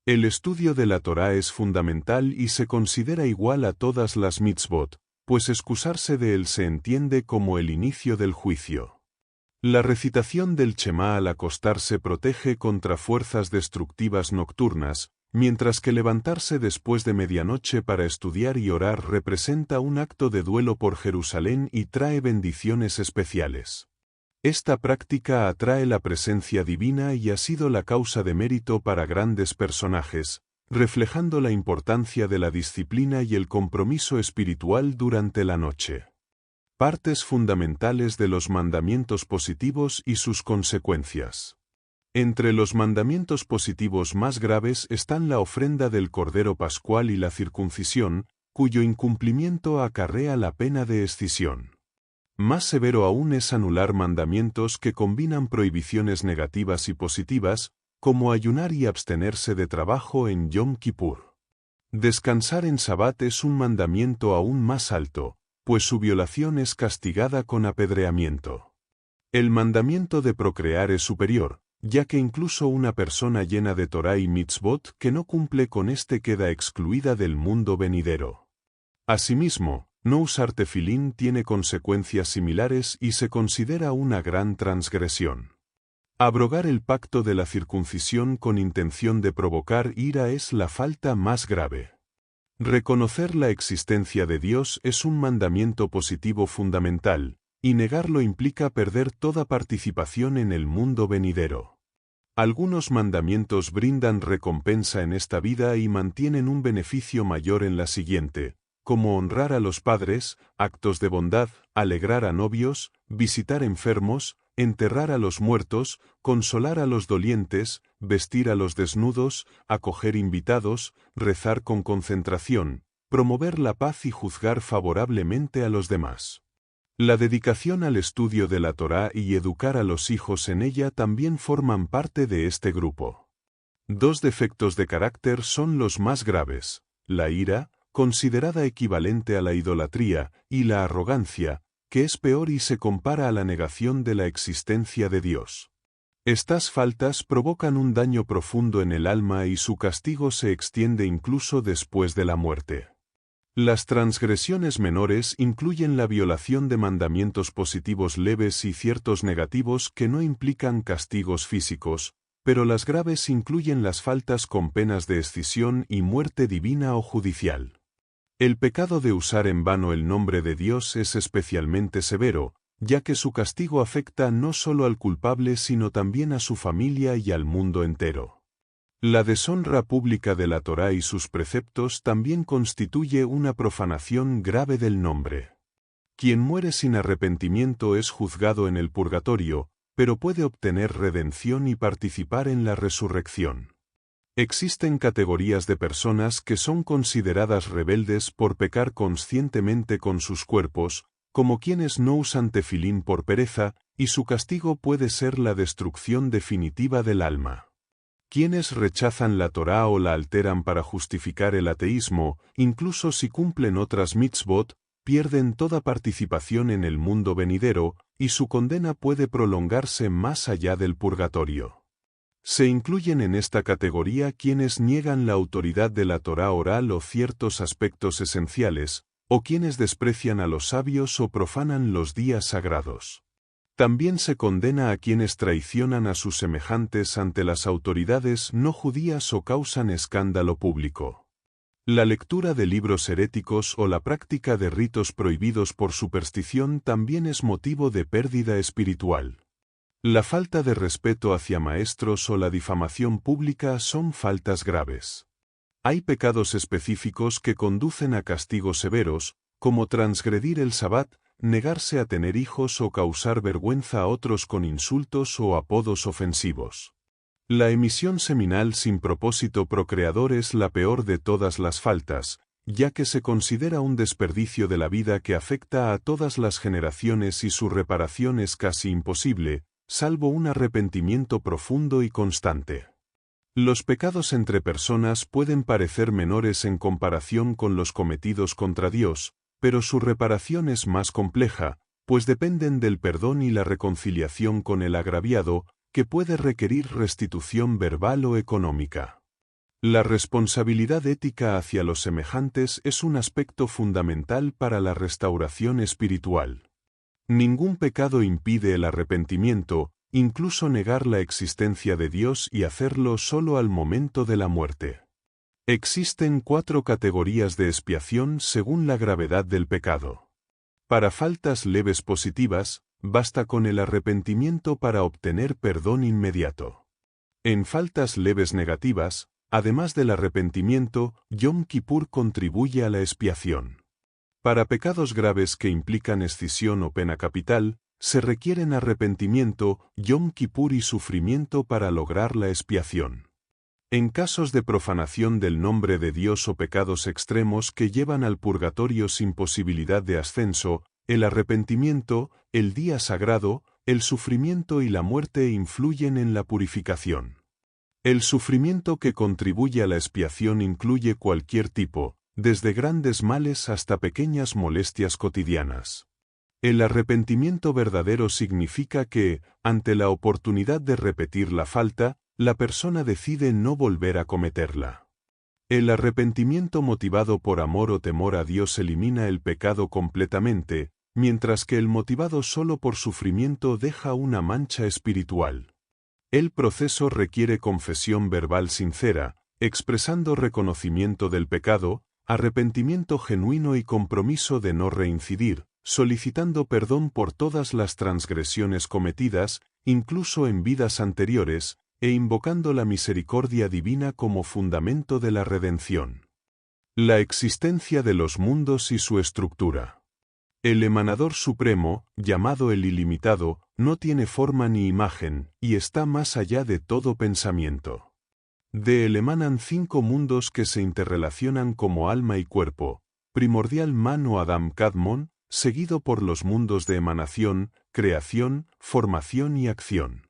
El estudio de la Torá es fundamental y se considera igual a todas las mitzvot, pues excusarse de él se entiende como el inicio del juicio. La recitación del Shema al acostarse protege contra fuerzas destructivas nocturnas, mientras que levantarse después de medianoche para estudiar y orar representa un acto de duelo por Jerusalén y trae bendiciones especiales. Esta práctica atrae la presencia divina y ha sido la causa de mérito para grandes personajes, reflejando la importancia de la disciplina y el compromiso espiritual durante la noche. Partes fundamentales de los mandamientos positivos y sus consecuencias. Entre los mandamientos positivos más graves están la ofrenda del Cordero Pascual y la circuncisión, cuyo incumplimiento acarrea la pena de escisión. Más severo aún es anular mandamientos que combinan prohibiciones negativas y positivas, como ayunar y abstenerse de trabajo en Yom Kippur. Descansar en Sabbat es un mandamiento aún más alto, pues su violación es castigada con apedreamiento. El mandamiento de procrear es superior, ya que incluso una persona llena de Torá y mitzvot que no cumple con este queda excluida del mundo venidero. Asimismo, no usar tefilín tiene consecuencias similares y se considera una gran transgresión. Abrogar el pacto de la circuncisión con intención de provocar ira es la falta más grave. Reconocer la existencia de Dios es un mandamiento positivo fundamental, y negarlo implica perder toda participación en el mundo venidero. Algunos mandamientos brindan recompensa en esta vida y mantienen un beneficio mayor en la siguiente, como honrar a los padres, actos de bondad, alegrar a novios, visitar enfermos, enterrar a los muertos, consolar a los dolientes, vestir a los desnudos, acoger invitados, rezar con concentración, promover la paz y juzgar favorablemente a los demás. La dedicación al estudio de la Torá y educar a los hijos en ella también forman parte de este grupo. Dos defectos de carácter son los más graves: la ira, considerada equivalente a la idolatría, y la arrogancia, que es peor y se compara a la negación de la existencia de Dios. Estas faltas provocan un daño profundo en el alma y su castigo se extiende incluso después de la muerte. Las transgresiones menores incluyen la violación de mandamientos positivos leves y ciertos negativos que no implican castigos físicos, pero las graves incluyen las faltas con penas de escisión y muerte divina o judicial. El pecado de usar en vano el nombre de Dios es especialmente severo, ya que su castigo afecta no solo al culpable sino también a su familia y al mundo entero. La deshonra pública de la Torá y sus preceptos también constituye una profanación grave del nombre. Quien muere sin arrepentimiento es juzgado en el purgatorio, pero puede obtener redención y participar en la resurrección. Existen categorías de personas que son consideradas rebeldes por pecar conscientemente con sus cuerpos, como quienes no usan tefilín por pereza, y su castigo puede ser la destrucción definitiva del alma. Quienes rechazan la Torá o la alteran para justificar el ateísmo, incluso si cumplen otras mitzvot, pierden toda participación en el mundo venidero, y su condena puede prolongarse más allá del purgatorio. Se incluyen en esta categoría quienes niegan la autoridad de la Torá oral o ciertos aspectos esenciales, o quienes desprecian a los sabios o profanan los días sagrados. También se condena a quienes traicionan a sus semejantes ante las autoridades no judías o causan escándalo público. La lectura de libros heréticos o la práctica de ritos prohibidos por superstición también es motivo de pérdida espiritual. La falta de respeto hacia maestros o la difamación pública son faltas graves. Hay pecados específicos que conducen a castigos severos, como transgredir el Sabbat, negarse a tener hijos o causar vergüenza a otros con insultos o apodos ofensivos. La emisión seminal sin propósito procreador es la peor de todas las faltas, ya que se considera un desperdicio de la vida que afecta a todas las generaciones y su reparación es casi imposible, salvo un arrepentimiento profundo y constante. Los pecados entre personas pueden parecer menores en comparación con los cometidos contra Dios, pero su reparación es más compleja, pues dependen del perdón y la reconciliación con el agraviado, que puede requerir restitución verbal o económica. La responsabilidad ética hacia los semejantes es un aspecto fundamental para la restauración espiritual. Ningún pecado impide el arrepentimiento, incluso negar la existencia de Dios y hacerlo solo al momento de la muerte. Existen 4 categorías de expiación según la gravedad del pecado. Para faltas leves positivas, basta con el arrepentimiento para obtener perdón inmediato. En faltas leves negativas, además del arrepentimiento, Yom Kippur contribuye a la expiación. Para pecados graves que implican escisión o pena capital, se requieren arrepentimiento, Yom Kippur y sufrimiento para lograr la expiación. En casos de profanación del nombre de Dios o pecados extremos que llevan al purgatorio sin posibilidad de ascenso, el arrepentimiento, el día sagrado, el sufrimiento y la muerte influyen en la purificación. El sufrimiento que contribuye a la expiación incluye cualquier tipo, desde grandes males hasta pequeñas molestias cotidianas. El arrepentimiento verdadero significa que, ante la oportunidad de repetir la falta, la persona decide no volver a cometerla. El arrepentimiento motivado por amor o temor a Dios elimina el pecado completamente, mientras que el motivado solo por sufrimiento deja una mancha espiritual. El proceso requiere confesión verbal sincera, expresando reconocimiento del pecado, arrepentimiento genuino y compromiso de no reincidir, solicitando perdón por todas las transgresiones cometidas, incluso en vidas anteriores, e invocando la misericordia divina como fundamento de la redención. La existencia de los mundos y su estructura. El emanador supremo, llamado el ilimitado, no tiene forma ni imagen, y está más allá de todo pensamiento. De él emanan 5 mundos que se interrelacionan como alma y cuerpo, primordial man o Adam Kadmon, seguido por los mundos de emanación, creación, formación y acción.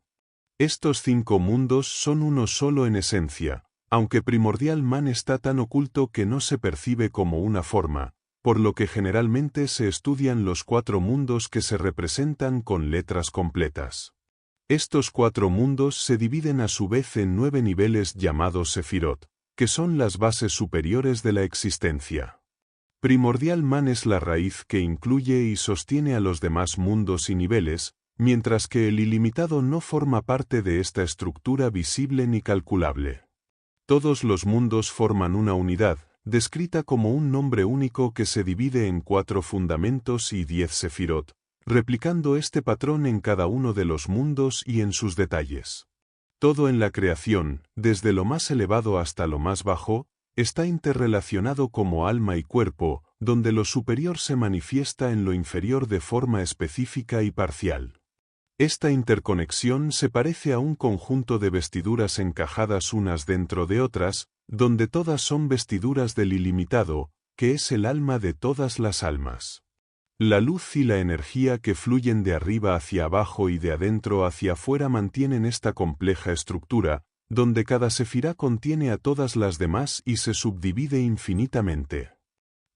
Estos 5 mundos son uno solo en esencia, aunque primordial man está tan oculto que no se percibe como una forma, por lo que generalmente se estudian los 4 mundos que se representan con letras completas. Estos 4 mundos se dividen a su vez en 9 niveles llamados Sefirot, que son las bases superiores de la existencia. Primordial man es la raíz que incluye y sostiene a los demás mundos y niveles, mientras que el ilimitado no forma parte de esta estructura visible ni calculable. Todos los mundos forman una unidad, descrita como un nombre único que se divide en 4 fundamentos y 10 Sefirot, replicando este patrón en cada uno de los mundos y en sus detalles. Todo en la creación, desde lo más elevado hasta lo más bajo, está interrelacionado como alma y cuerpo, donde lo superior se manifiesta en lo inferior de forma específica y parcial. Esta interconexión se parece a un conjunto de vestiduras encajadas unas dentro de otras, donde todas son vestiduras del ilimitado, que es el alma de todas las almas. La luz y la energía que fluyen de arriba hacia abajo y de adentro hacia afuera mantienen esta compleja estructura, donde cada sefirá contiene a todas las demás y se subdivide infinitamente.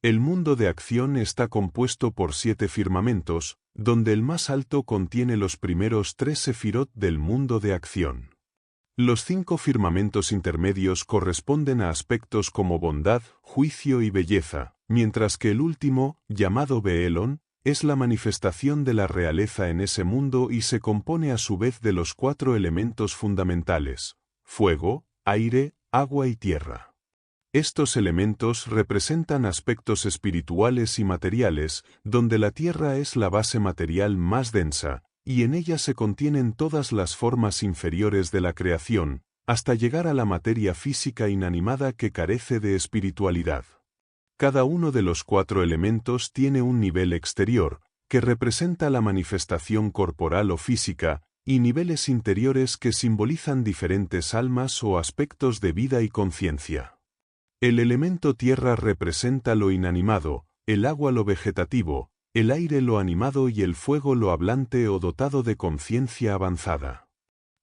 El mundo de acción está compuesto por 7 firmamentos, donde el más alto contiene los primeros 3 sefirot del mundo de acción. Los 5 firmamentos intermedios corresponden a aspectos como bondad, juicio y belleza, mientras que el último, llamado Beelon, es la manifestación de la realeza en ese mundo y se compone a su vez de los 4 elementos fundamentales: fuego, aire, agua y tierra. Estos elementos representan aspectos espirituales y materiales, donde la tierra es la base material más densa, y en ella se contienen todas las formas inferiores de la creación, hasta llegar a la materia física inanimada que carece de espiritualidad. Cada uno de los 4 elementos tiene un nivel exterior, que representa la manifestación corporal o física, y niveles interiores que simbolizan diferentes almas o aspectos de vida y conciencia. El elemento tierra representa lo inanimado, el agua lo vegetativo, el aire lo animado y el fuego lo hablante o dotado de conciencia avanzada.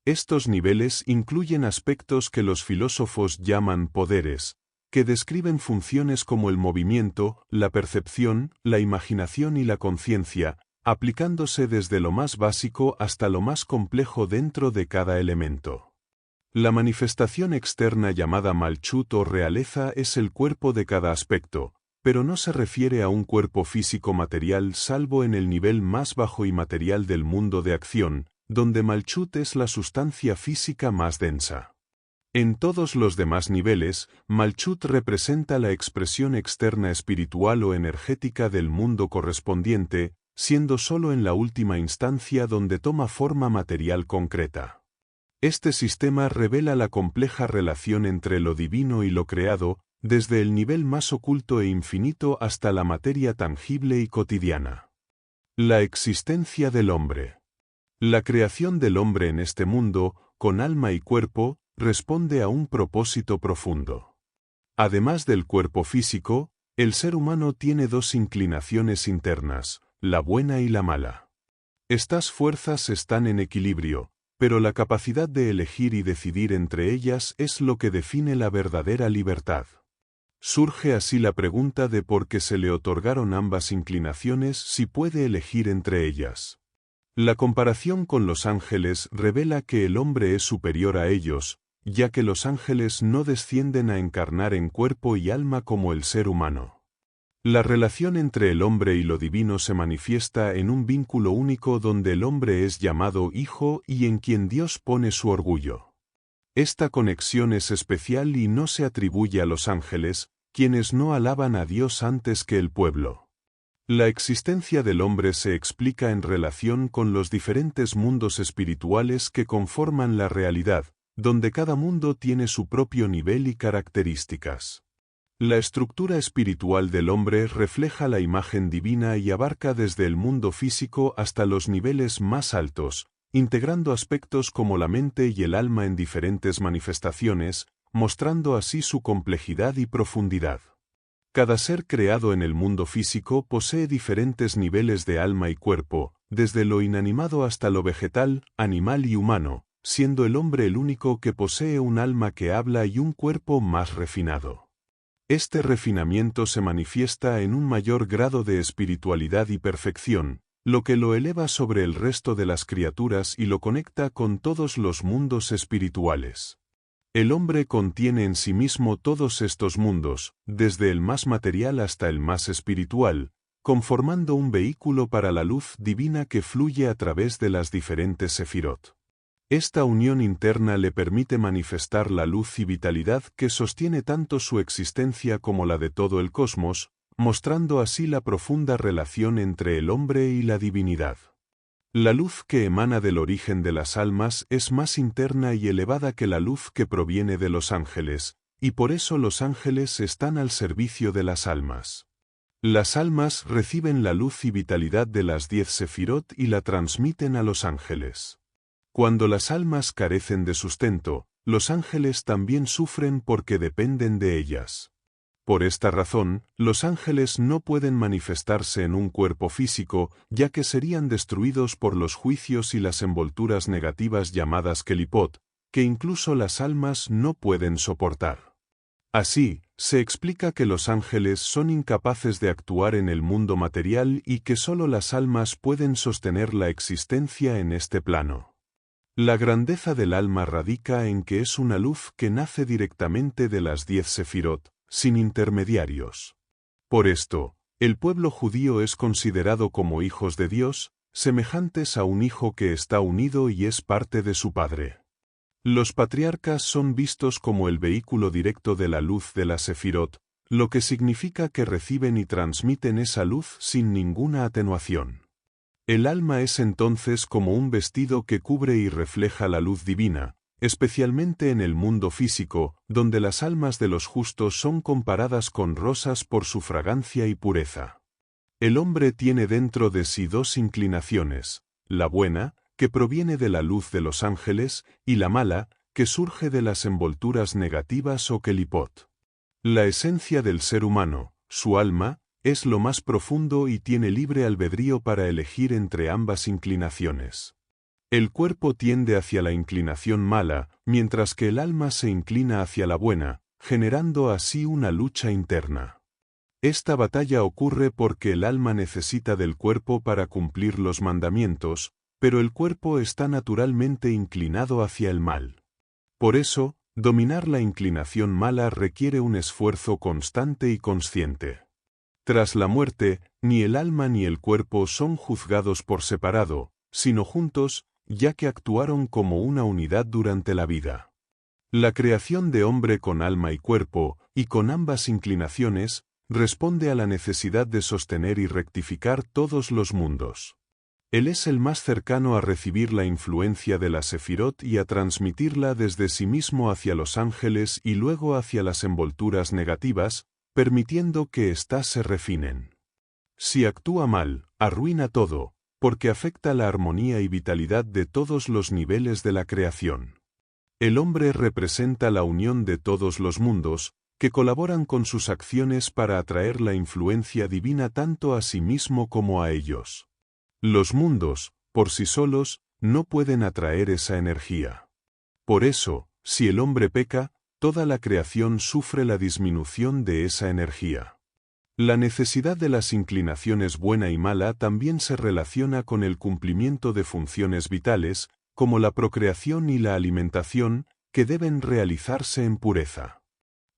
Estos niveles incluyen aspectos que los filósofos llaman poderes, que describen funciones como el movimiento, la percepción, la imaginación y la conciencia, aplicándose desde lo más básico hasta lo más complejo dentro de cada elemento. La manifestación externa llamada Malchut o realeza es el cuerpo de cada aspecto, pero no se refiere a un cuerpo físico material salvo en el nivel más bajo y material del mundo de acción, donde Malchut es la sustancia física más densa. En todos los demás niveles, Malchut representa la expresión externa espiritual o energética del mundo correspondiente, siendo solo en la última instancia donde toma forma material concreta. Este sistema revela la compleja relación entre lo divino y lo creado, desde el nivel más oculto e infinito hasta la materia tangible y cotidiana. La existencia del hombre. La creación del hombre en este mundo, con alma y cuerpo, responde a un propósito profundo. Además del cuerpo físico, el ser humano tiene 2 inclinaciones internas, la buena y la mala. Estas fuerzas están en equilibrio, pero la capacidad de elegir y decidir entre ellas es lo que define la verdadera libertad. Surge así la pregunta de por qué se le otorgaron ambas inclinaciones si puede elegir entre ellas. La comparación con los ángeles revela que el hombre es superior a ellos, ya que los ángeles no descienden a encarnar en cuerpo y alma como el ser humano. La relación entre el hombre y lo divino se manifiesta en un vínculo único donde el hombre es llamado hijo y en quien Dios pone su orgullo. Esta conexión es especial y no se atribuye a los ángeles, quienes no alaban a Dios antes que el pueblo. La existencia del hombre se explica en relación con los diferentes mundos espirituales que conforman la realidad, donde cada mundo tiene su propio nivel y características. La estructura espiritual del hombre refleja la imagen divina y abarca desde el mundo físico hasta los niveles más altos, integrando aspectos como la mente y el alma en diferentes manifestaciones, mostrando así su complejidad y profundidad. Cada ser creado en el mundo físico posee diferentes niveles de alma y cuerpo, desde lo inanimado hasta lo vegetal, animal y humano, siendo el hombre el único que posee un alma que habla y un cuerpo más refinado. Este refinamiento se manifiesta en un mayor grado de espiritualidad y perfección, lo que lo eleva sobre el resto de las criaturas y lo conecta con todos los mundos espirituales. El hombre contiene en sí mismo todos estos mundos, desde el más material hasta el más espiritual, conformando un vehículo para la luz divina que fluye a través de las diferentes sefirot. Esta unión interna le permite manifestar la luz y vitalidad que sostiene tanto su existencia como la de todo el cosmos, mostrando así la profunda relación entre el hombre y la divinidad. La luz que emana del origen de las almas es más interna y elevada que la luz que proviene de los ángeles, y por eso los ángeles están al servicio de las almas. Las almas reciben la luz y vitalidad de las 10 sefirot y la transmiten a los ángeles. Cuando las almas carecen de sustento, los ángeles también sufren porque dependen de ellas. Por esta razón, los ángeles no pueden manifestarse en un cuerpo físico, ya que serían destruidos por los juicios y las envolturas negativas llamadas kelipot, que incluso las almas no pueden soportar. Así, se explica que los ángeles son incapaces de actuar en el mundo material y que solo las almas pueden sostener la existencia en este plano. La grandeza del alma radica en que es una luz que nace directamente de las 10 sefirot, sin intermediarios. Por esto, el pueblo judío es considerado como hijos de Dios, semejantes a un hijo que está unido y es parte de su padre. Los patriarcas son vistos como el vehículo directo de la luz de la sefirot, lo que significa que reciben y transmiten esa luz sin ninguna atenuación. El alma es entonces como un vestido que cubre y refleja la luz divina, especialmente en el mundo físico, donde las almas de los justos son comparadas con rosas por su fragancia y pureza. El hombre tiene dentro de sí dos inclinaciones, la buena, que proviene de la luz de los ángeles, y la mala, que surge de las envolturas negativas o kelipot. La esencia del ser humano, su alma, es lo más profundo y tiene libre albedrío para elegir entre ambas inclinaciones. El cuerpo tiende hacia la inclinación mala, mientras que el alma se inclina hacia la buena, generando así una lucha interna. Esta batalla ocurre porque el alma necesita del cuerpo para cumplir los mandamientos, pero el cuerpo está naturalmente inclinado hacia el mal. Por eso, dominar la inclinación mala requiere un esfuerzo constante y consciente. Tras la muerte, ni el alma ni el cuerpo son juzgados por separado, sino juntos, ya que actuaron como una unidad durante la vida. La creación de hombre con alma y cuerpo, y con ambas inclinaciones, responde a la necesidad de sostener y rectificar todos los mundos. Él es el más cercano a recibir la influencia de la sefirot y a transmitirla desde sí mismo hacia los ángeles y luego hacia las envolturas negativas, permitiendo que éstas se refinen. Si actúa mal, arruina todo, porque afecta la armonía y vitalidad de todos los niveles de la creación. El hombre representa la unión de todos los mundos, que colaboran con sus acciones para atraer la influencia divina tanto a sí mismo como a ellos. Los mundos, por sí solos, no pueden atraer esa energía. Por eso, si el hombre peca, toda la creación sufre la disminución de esa energía. La necesidad de las inclinaciones buena y mala también se relaciona con el cumplimiento de funciones vitales, como la procreación y la alimentación, que deben realizarse en pureza.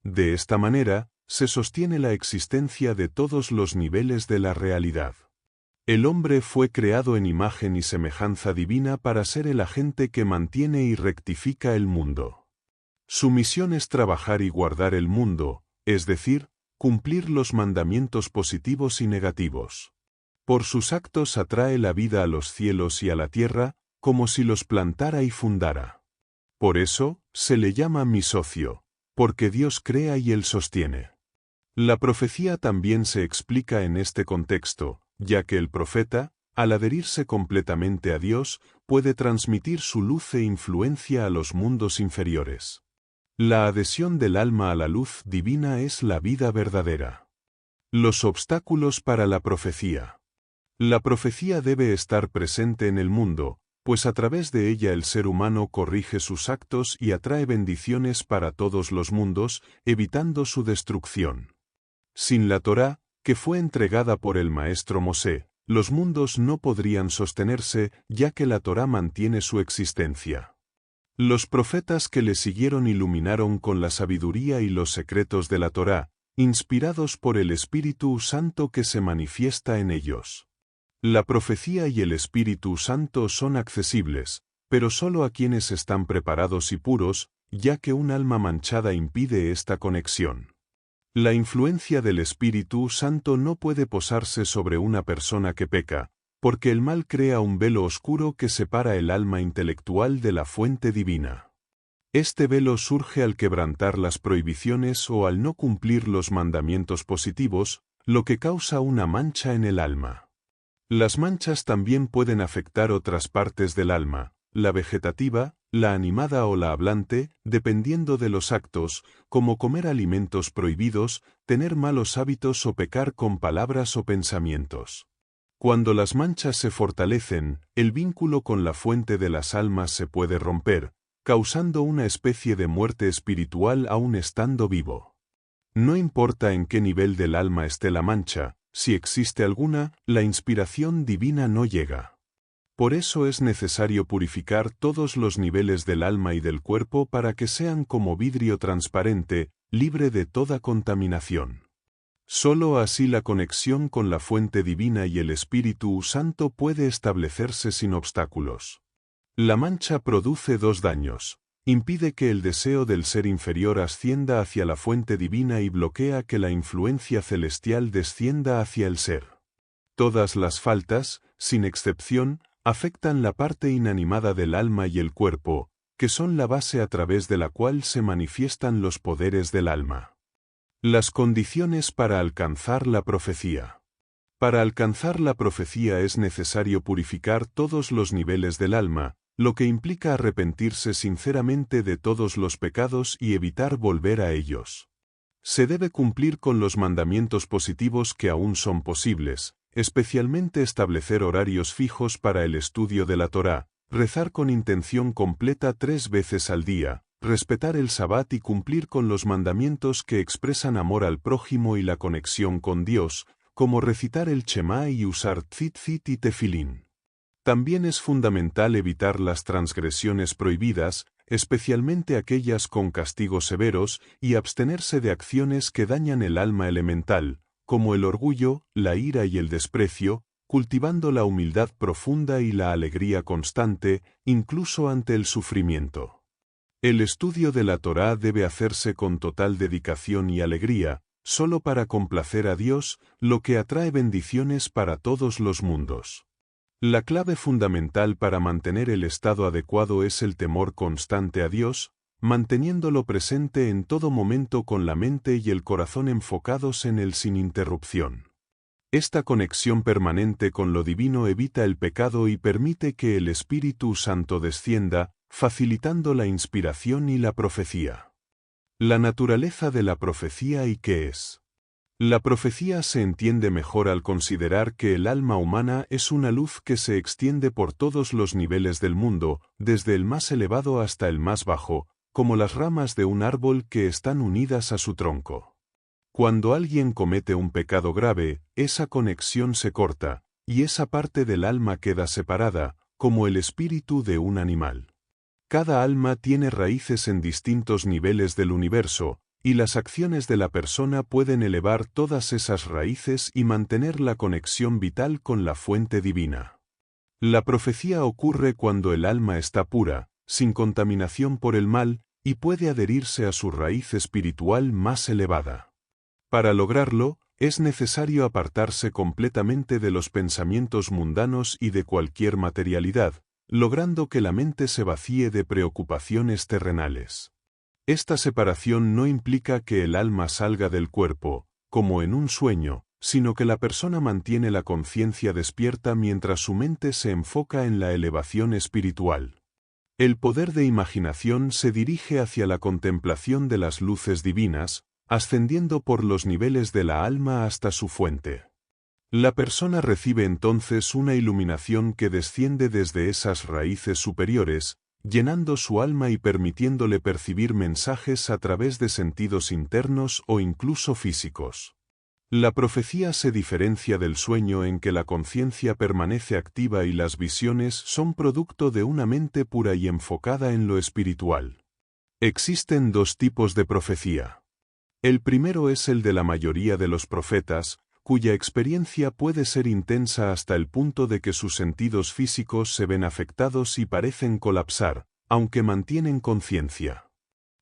De esta manera, se sostiene la existencia de todos los niveles de la realidad. El hombre fue creado en imagen y semejanza divina para ser el agente que mantiene y rectifica el mundo. Su misión es trabajar y guardar el mundo, es decir, cumplir los mandamientos positivos y negativos. Por sus actos atrae la vida a los cielos y a la tierra, como si los plantara y fundara. Por eso, se le llama mi socio, porque Dios crea y él sostiene. La profecía también se explica en este contexto, ya que el profeta, al adherirse completamente a Dios, puede transmitir su luz e influencia a los mundos inferiores. La adhesión del alma a la luz divina es la vida verdadera. Los obstáculos para la profecía. La profecía debe estar presente en el mundo, pues a través de ella el ser humano corrige sus actos y atrae bendiciones para todos los mundos, evitando su destrucción. Sin la Torá, que fue entregada por el maestro Mosé, los mundos no podrían sostenerse, ya que la Torá mantiene su existencia. Los profetas que le siguieron iluminaron con la sabiduría y los secretos de la Torá, inspirados por el Espíritu Santo que se manifiesta en ellos. La profecía y el Espíritu Santo son accesibles, pero solo a quienes están preparados y puros, ya que un alma manchada impide esta conexión. La influencia del Espíritu Santo no puede posarse sobre una persona que peca, porque el mal crea un velo oscuro que separa el alma intelectual de la fuente divina. Este velo surge al quebrantar las prohibiciones o al no cumplir los mandamientos positivos, lo que causa una mancha en el alma. Las manchas también pueden afectar otras partes del alma, la vegetativa, la animada o la hablante, dependiendo de los actos, como comer alimentos prohibidos, tener malos hábitos o pecar con palabras o pensamientos. Cuando las manchas se fortalecen, el vínculo con la fuente de las almas se puede romper, causando una especie de muerte espiritual aún estando vivo. No importa en qué nivel del alma esté la mancha, si existe alguna, la inspiración divina no llega. Por eso es necesario purificar todos los niveles del alma y del cuerpo para que sean como vidrio transparente, libre de toda contaminación. Solo así la conexión con la fuente divina y el Espíritu Santo puede establecerse sin obstáculos. La mancha produce dos daños. Impide que el deseo del ser inferior ascienda hacia la fuente divina y bloquea que la influencia celestial descienda hacia el ser. Todas las faltas, sin excepción, afectan la parte inanimada del alma y el cuerpo, que son la base a través de la cual se manifiestan los poderes del alma. Las condiciones para alcanzar la profecía. Para alcanzar la profecía es necesario purificar todos los niveles del alma, lo que implica arrepentirse sinceramente de todos los pecados y evitar volver a ellos. Se debe cumplir con los mandamientos positivos que aún son posibles, especialmente establecer horarios fijos para el estudio de la Torá, rezar con intención completa 3 veces al día, respetar el Sabbat y cumplir con los mandamientos que expresan amor al prójimo y la conexión con Dios, como recitar el Shema y usar tzitzit y tefilín. También es fundamental evitar las transgresiones prohibidas, especialmente aquellas con castigos severos, y abstenerse de acciones que dañan el alma elemental, como el orgullo, la ira y el desprecio, cultivando la humildad profunda y la alegría constante, incluso ante el sufrimiento. El estudio de la Torá debe hacerse con total dedicación y alegría, solo para complacer a Dios, lo que atrae bendiciones para todos los mundos. La clave fundamental para mantener el estado adecuado es el temor constante a Dios, manteniéndolo presente en todo momento con la mente y el corazón enfocados en Él sin interrupción. Esta conexión permanente con lo divino evita el pecado y permite que el Espíritu Santo descienda, facilitando la inspiración y la profecía. La naturaleza de la profecía y qué es. La profecía se entiende mejor al considerar que el alma humana es una luz que se extiende por todos los niveles del mundo, desde el más elevado hasta el más bajo, como las ramas de un árbol que están unidas a su tronco. Cuando alguien comete un pecado grave, esa conexión se corta, y esa parte del alma queda separada, como el espíritu de un animal. Cada alma tiene raíces en distintos niveles del universo, y las acciones de la persona pueden elevar todas esas raíces y mantener la conexión vital con la fuente divina. La profecía ocurre cuando el alma está pura, sin contaminación por el mal, y puede adherirse a su raíz espiritual más elevada. Para lograrlo, es necesario apartarse completamente de los pensamientos mundanos y de cualquier materialidad, logrando que la mente se vacíe de preocupaciones terrenales. Esta separación no implica que el alma salga del cuerpo, como en un sueño, sino que la persona mantiene la conciencia despierta mientras su mente se enfoca en la elevación espiritual. El poder de imaginación se dirige hacia la contemplación de las luces divinas, ascendiendo por los niveles de la alma hasta su fuente. La persona recibe entonces una iluminación que desciende desde esas raíces superiores, llenando su alma y permitiéndole percibir mensajes a través de sentidos internos o incluso físicos. La profecía se diferencia del sueño en que la conciencia permanece activa y las visiones son producto de una mente pura y enfocada en lo espiritual. Existen dos tipos de profecía. El primero es el de la mayoría de los profetas, cuya experiencia puede ser intensa hasta el punto de que sus sentidos físicos se ven afectados y parecen colapsar, aunque mantienen conciencia.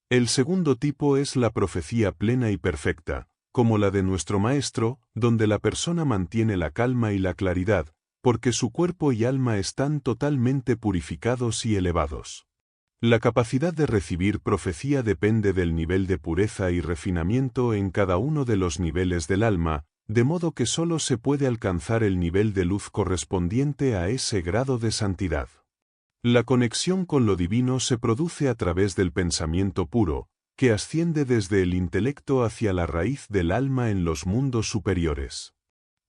El segundo tipo es la profecía plena y perfecta, como la de nuestro Maestro, donde la persona mantiene la calma y la claridad, porque su cuerpo y alma están totalmente purificados y elevados. La capacidad de recibir profecía depende del nivel de pureza y refinamiento en cada uno de los niveles del alma, de modo que solo se puede alcanzar el nivel de luz correspondiente a ese grado de santidad. La conexión con lo divino se produce a través del pensamiento puro, que asciende desde el intelecto hacia la raíz del alma en los mundos superiores.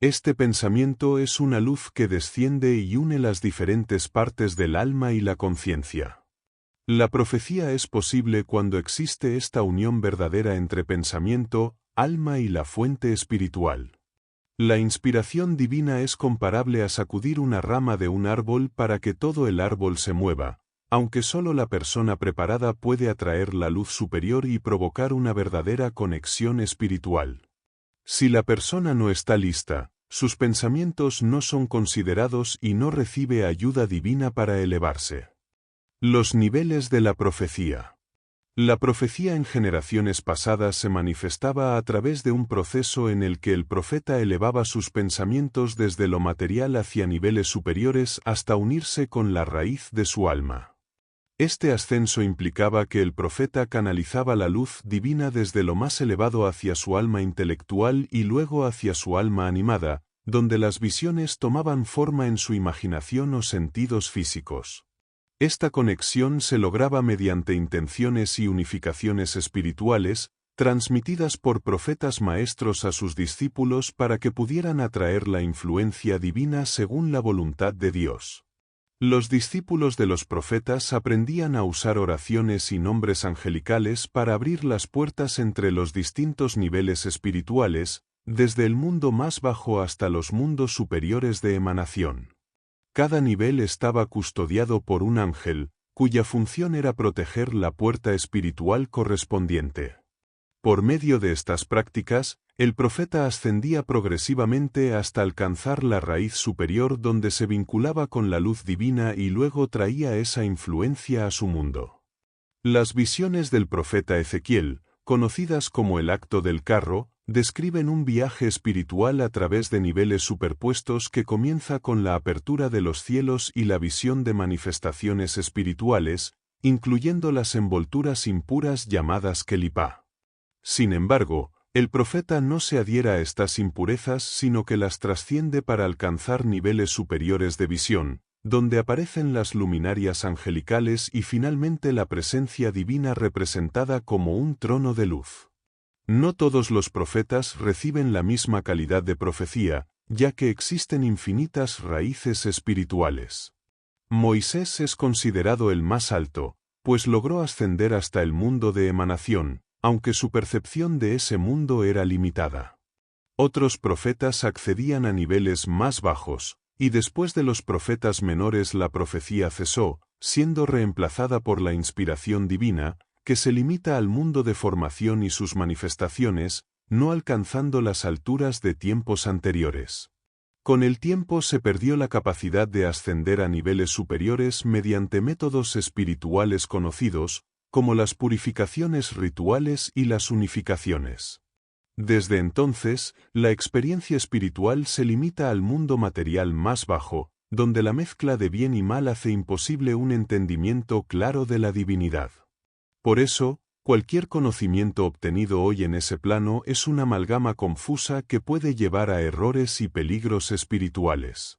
Este pensamiento es una luz que desciende y une las diferentes partes del alma y la conciencia. La profecía es posible cuando existe esta unión verdadera entre pensamiento, alma y la fuente espiritual. La inspiración divina es comparable a sacudir una rama de un árbol para que todo el árbol se mueva, aunque solo la persona preparada puede atraer la luz superior y provocar una verdadera conexión espiritual. Si la persona no está lista, sus pensamientos no son considerados y no recibe ayuda divina para elevarse. Los niveles de la profecía. La profecía en generaciones pasadas se manifestaba a través de un proceso en el que el profeta elevaba sus pensamientos desde lo material hacia niveles superiores hasta unirse con la raíz de su alma. Este ascenso implicaba que el profeta canalizaba la luz divina desde lo más elevado hacia su alma intelectual y luego hacia su alma animada, donde las visiones tomaban forma en su imaginación o sentidos físicos. Esta conexión se lograba mediante intenciones y unificaciones espirituales, transmitidas por profetas maestros a sus discípulos para que pudieran atraer la influencia divina según la voluntad de Dios. Los discípulos de los profetas aprendían a usar oraciones y nombres angelicales para abrir las puertas entre los distintos niveles espirituales, desde el mundo más bajo hasta los mundos superiores de emanación. Cada nivel estaba custodiado por un ángel, cuya función era proteger la puerta espiritual correspondiente. Por medio de estas prácticas, el profeta ascendía progresivamente hasta alcanzar la raíz superior donde se vinculaba con la luz divina y luego traía esa influencia a su mundo. Las visiones del profeta Ezequiel, conocidas como el acto del carro, describen un viaje espiritual a través de niveles superpuestos que comienza con la apertura de los cielos y la visión de manifestaciones espirituales, incluyendo las envolturas impuras llamadas Kelipá. Sin embargo, el profeta no se adhiere a estas impurezas sino que las trasciende para alcanzar niveles superiores de visión, donde aparecen las luminarias angelicales y finalmente la presencia divina representada como un trono de luz. No todos los profetas reciben la misma calidad de profecía, ya que existen infinitas raíces espirituales. Moisés es considerado el más alto, pues logró ascender hasta el mundo de emanación, aunque su percepción de ese mundo era limitada. Otros profetas accedían a niveles más bajos, y después de los profetas menores la profecía cesó, siendo reemplazada por la inspiración divina, que se limita al mundo de formación y sus manifestaciones, no alcanzando las alturas de tiempos anteriores. Con el tiempo se perdió la capacidad de ascender a niveles superiores mediante métodos espirituales conocidos, como las purificaciones rituales y las unificaciones. Desde entonces, la experiencia espiritual se limita al mundo material más bajo, donde la mezcla de bien y mal hace imposible un entendimiento claro de la divinidad. Por eso, Cualquier conocimiento obtenido hoy en ese plano es una amalgama confusa que puede llevar a errores y peligros espirituales.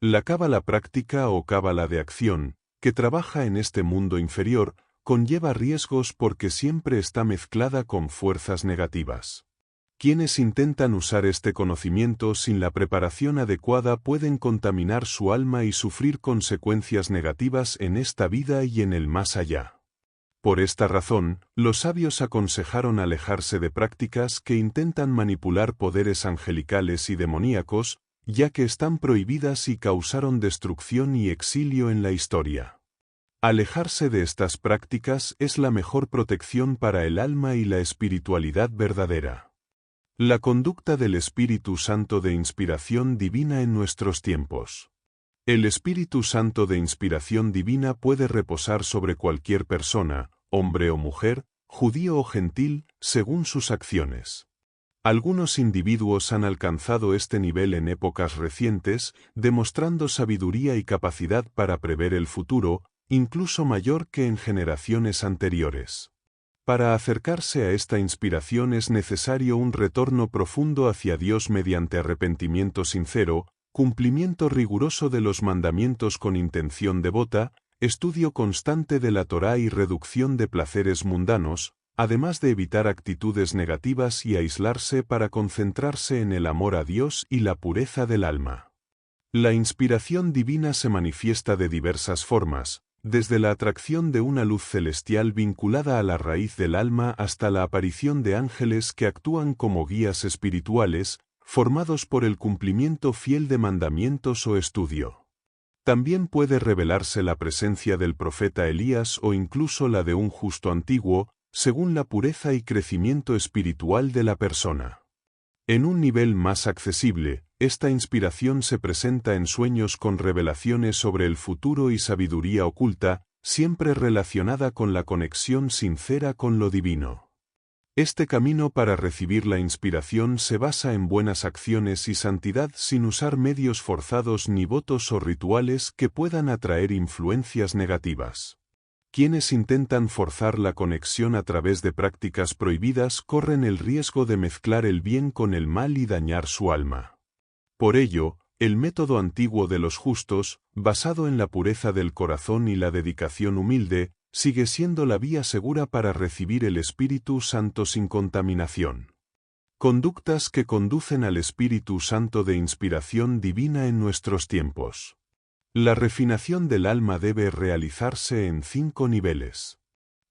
La cábala práctica o cábala de acción, que trabaja en este mundo inferior, conlleva riesgos porque siempre está mezclada con fuerzas negativas. Quienes intentan usar este conocimiento sin la preparación adecuada pueden contaminar su alma y sufrir consecuencias negativas en esta vida y en el más allá. Por esta razón, los sabios aconsejaron alejarse de prácticas que intentan manipular poderes angelicales y demoníacos, ya que están prohibidas y causaron destrucción y exilio en la historia. Alejarse de estas prácticas es la mejor protección para el alma y la espiritualidad verdadera. La conducta del Espíritu Santo de inspiración divina en nuestros tiempos. El Espíritu Santo de inspiración divina puede reposar sobre cualquier persona, hombre o mujer, judío o gentil, según sus acciones. Algunos individuos han alcanzado este nivel en épocas recientes, demostrando sabiduría y capacidad para prever el futuro, incluso mayor que en generaciones anteriores. Para acercarse a esta inspiración es necesario un retorno profundo hacia Dios mediante arrepentimiento sincero, cumplimiento riguroso de los mandamientos con intención devota, estudio constante de la Torá y reducción de placeres mundanos, además de evitar actitudes negativas y aislarse para concentrarse en el amor a Dios y la pureza del alma. La inspiración divina se manifiesta de diversas formas, desde la atracción de una luz celestial vinculada a la raíz del alma hasta la aparición de ángeles que actúan como guías espirituales, formados por el cumplimiento fiel de mandamientos o estudio. También puede revelarse la presencia del profeta Elías o incluso la de un justo antiguo, según la pureza y crecimiento espiritual de la persona. En un nivel más accesible, esta inspiración se presenta en sueños con revelaciones sobre el futuro y sabiduría oculta, siempre relacionada con la conexión sincera con lo divino. Este camino para recibir la inspiración se basa en buenas acciones y santidad sin usar medios forzados ni votos o rituales que puedan atraer influencias negativas. Quienes intentan forzar la conexión a través de prácticas prohibidas corren el riesgo de mezclar el bien con el mal y dañar su alma. Por ello, el método antiguo de los justos, basado en la pureza del corazón y la dedicación humilde, sigue siendo la vía segura para recibir el Espíritu Santo sin contaminación. Conductas que conducen al Espíritu Santo de inspiración divina en nuestros tiempos. La refinación del alma debe realizarse en 5 niveles.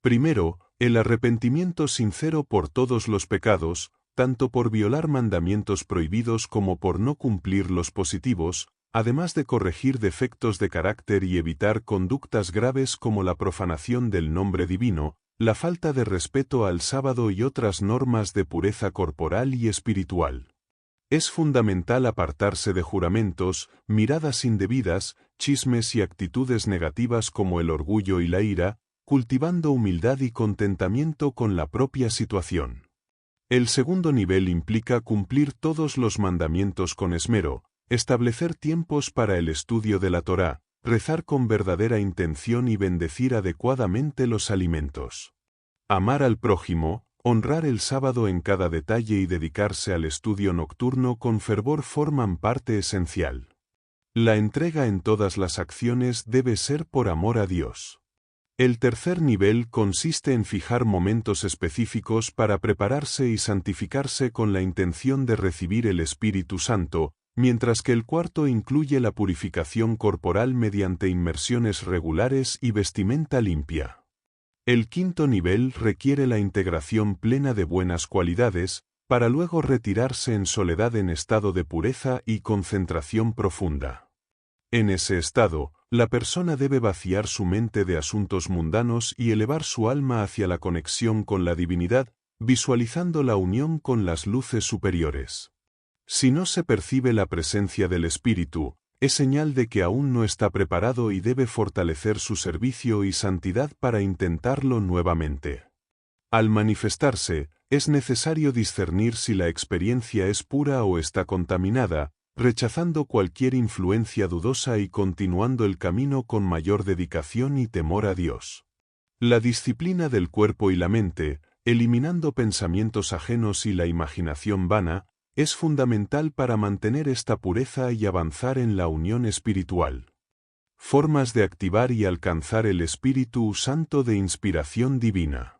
Primero, el arrepentimiento sincero por todos los pecados, tanto por violar mandamientos prohibidos como por no cumplir los positivos, además de corregir defectos de carácter y evitar conductas graves como la profanación del nombre divino, la falta de respeto al sábado y otras normas de pureza corporal y espiritual. Es fundamental apartarse de juramentos, miradas indebidas, chismes y actitudes negativas como el orgullo y la ira, cultivando humildad y contentamiento con la propia situación. El segundo nivel implica cumplir todos los mandamientos con esmero, establecer tiempos para el estudio de la Torá, rezar con verdadera intención y bendecir adecuadamente los alimentos. Amar al prójimo, honrar el sábado en cada detalle y dedicarse al estudio nocturno con fervor forman parte esencial. La entrega en todas las acciones debe ser por amor a Dios. El tercer nivel consiste en fijar momentos específicos para prepararse y santificarse con la intención de recibir el Espíritu Santo, mientras que el cuarto incluye la purificación corporal mediante inmersiones regulares y vestimenta limpia. El quinto nivel requiere la integración plena de buenas cualidades, para luego retirarse en soledad en estado de pureza y concentración profunda. En ese estado, la persona debe vaciar su mente de asuntos mundanos y elevar su alma hacia la conexión con la divinidad, visualizando la unión con las luces superiores. Si no se percibe la presencia del Espíritu, es señal de que aún no está preparado y debe fortalecer su servicio y santidad para intentarlo nuevamente. Al manifestarse, es necesario discernir si la experiencia es pura o está contaminada, rechazando cualquier influencia dudosa y continuando el camino con mayor dedicación y temor a Dios. La disciplina del cuerpo y la mente, eliminando pensamientos ajenos y la imaginación vana, es fundamental para mantener esta pureza y avanzar en la unión espiritual. Formas de activar y alcanzar el Espíritu Santo de inspiración divina.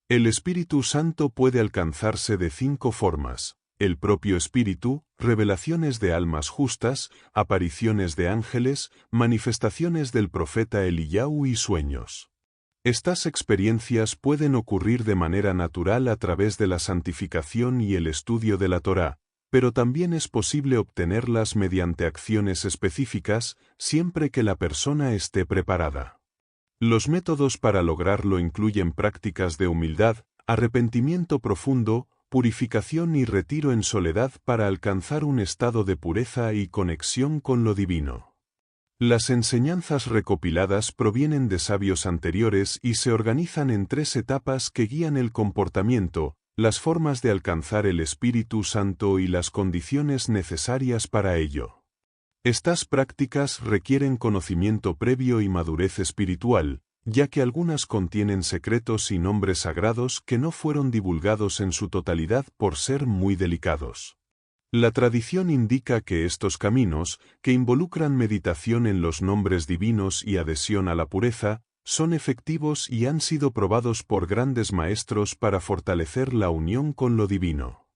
El Espíritu Santo puede alcanzarse de 5 formas: el propio Espíritu, revelaciones de almas justas, apariciones de ángeles, manifestaciones del profeta Eliyahu y sueños. Estas experiencias pueden ocurrir de manera natural a través de la santificación y el estudio de la Torá, pero también es posible obtenerlas mediante acciones específicas, siempre que la persona esté preparada. Los métodos para lograrlo incluyen prácticas de humildad, arrepentimiento profundo, purificación y retiro en soledad para alcanzar un estado de pureza y conexión con lo divino. Las enseñanzas recopiladas provienen de sabios anteriores y se organizan en 3 etapas que guían el comportamiento, las formas de alcanzar el Espíritu Santo y las condiciones necesarias para ello. Estas prácticas requieren conocimiento previo y madurez espiritual, ya que algunas contienen secretos y nombres sagrados que no fueron divulgados en su totalidad por ser muy delicados. La tradición indica que estos caminos, que involucran meditación en los nombres divinos y adhesión a la pureza, son efectivos y han sido probados por grandes maestros para fortalecer la unión con lo divino.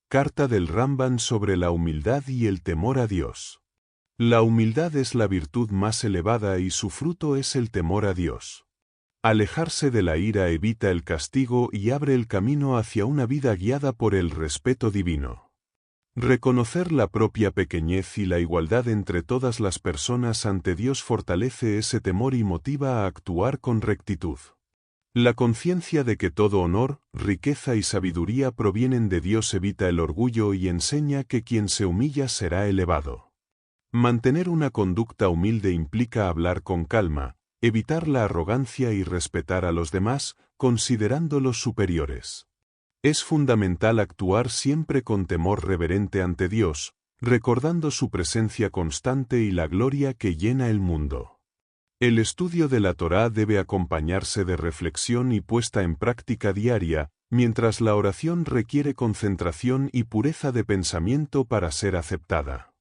Carta del Ramban sobre la humildad y el temor a Dios. La humildad es la virtud más elevada y su fruto es el temor a Dios. Alejarse de la ira evita el castigo y abre el camino hacia una vida guiada por el respeto divino. Reconocer la propia pequeñez y la igualdad entre todas las personas ante Dios fortalece ese temor y motiva a actuar con rectitud. La conciencia de que todo honor, riqueza y sabiduría provienen de Dios evita el orgullo y enseña que quien se humilla será elevado. Mantener una conducta humilde implica hablar con calma, evitar la arrogancia y respetar a los demás, considerándolos superiores. Es fundamental actuar siempre con temor reverente ante Dios, recordando su presencia constante y la gloria que llena el mundo. El estudio de la Torá debe acompañarse de reflexión y puesta en práctica diaria, mientras la oración requiere concentración y pureza de pensamiento para ser aceptada.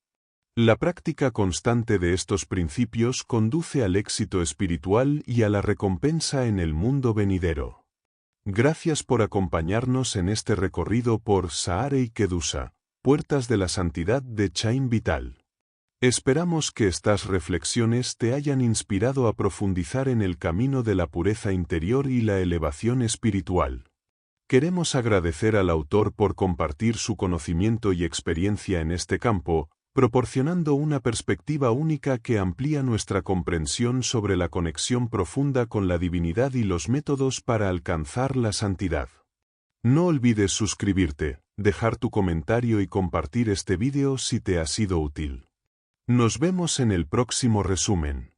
La práctica constante de estos principios conduce al éxito espiritual y a la recompensa en el mundo venidero. Gracias por acompañarnos en este recorrido por Saharei Kedusa, Puertas de la Santidad de Chaim Vital. Esperamos que estas reflexiones te hayan inspirado a profundizar en el camino de la pureza interior y la elevación espiritual. Queremos agradecer al autor por compartir su conocimiento y experiencia en este campo, proporcionando una perspectiva única que amplía nuestra comprensión sobre la conexión profunda con la divinidad y los métodos para alcanzar la santidad. No olvides suscribirte, dejar tu comentario y compartir este vídeo si te ha sido útil. Nos vemos en el próximo resumen.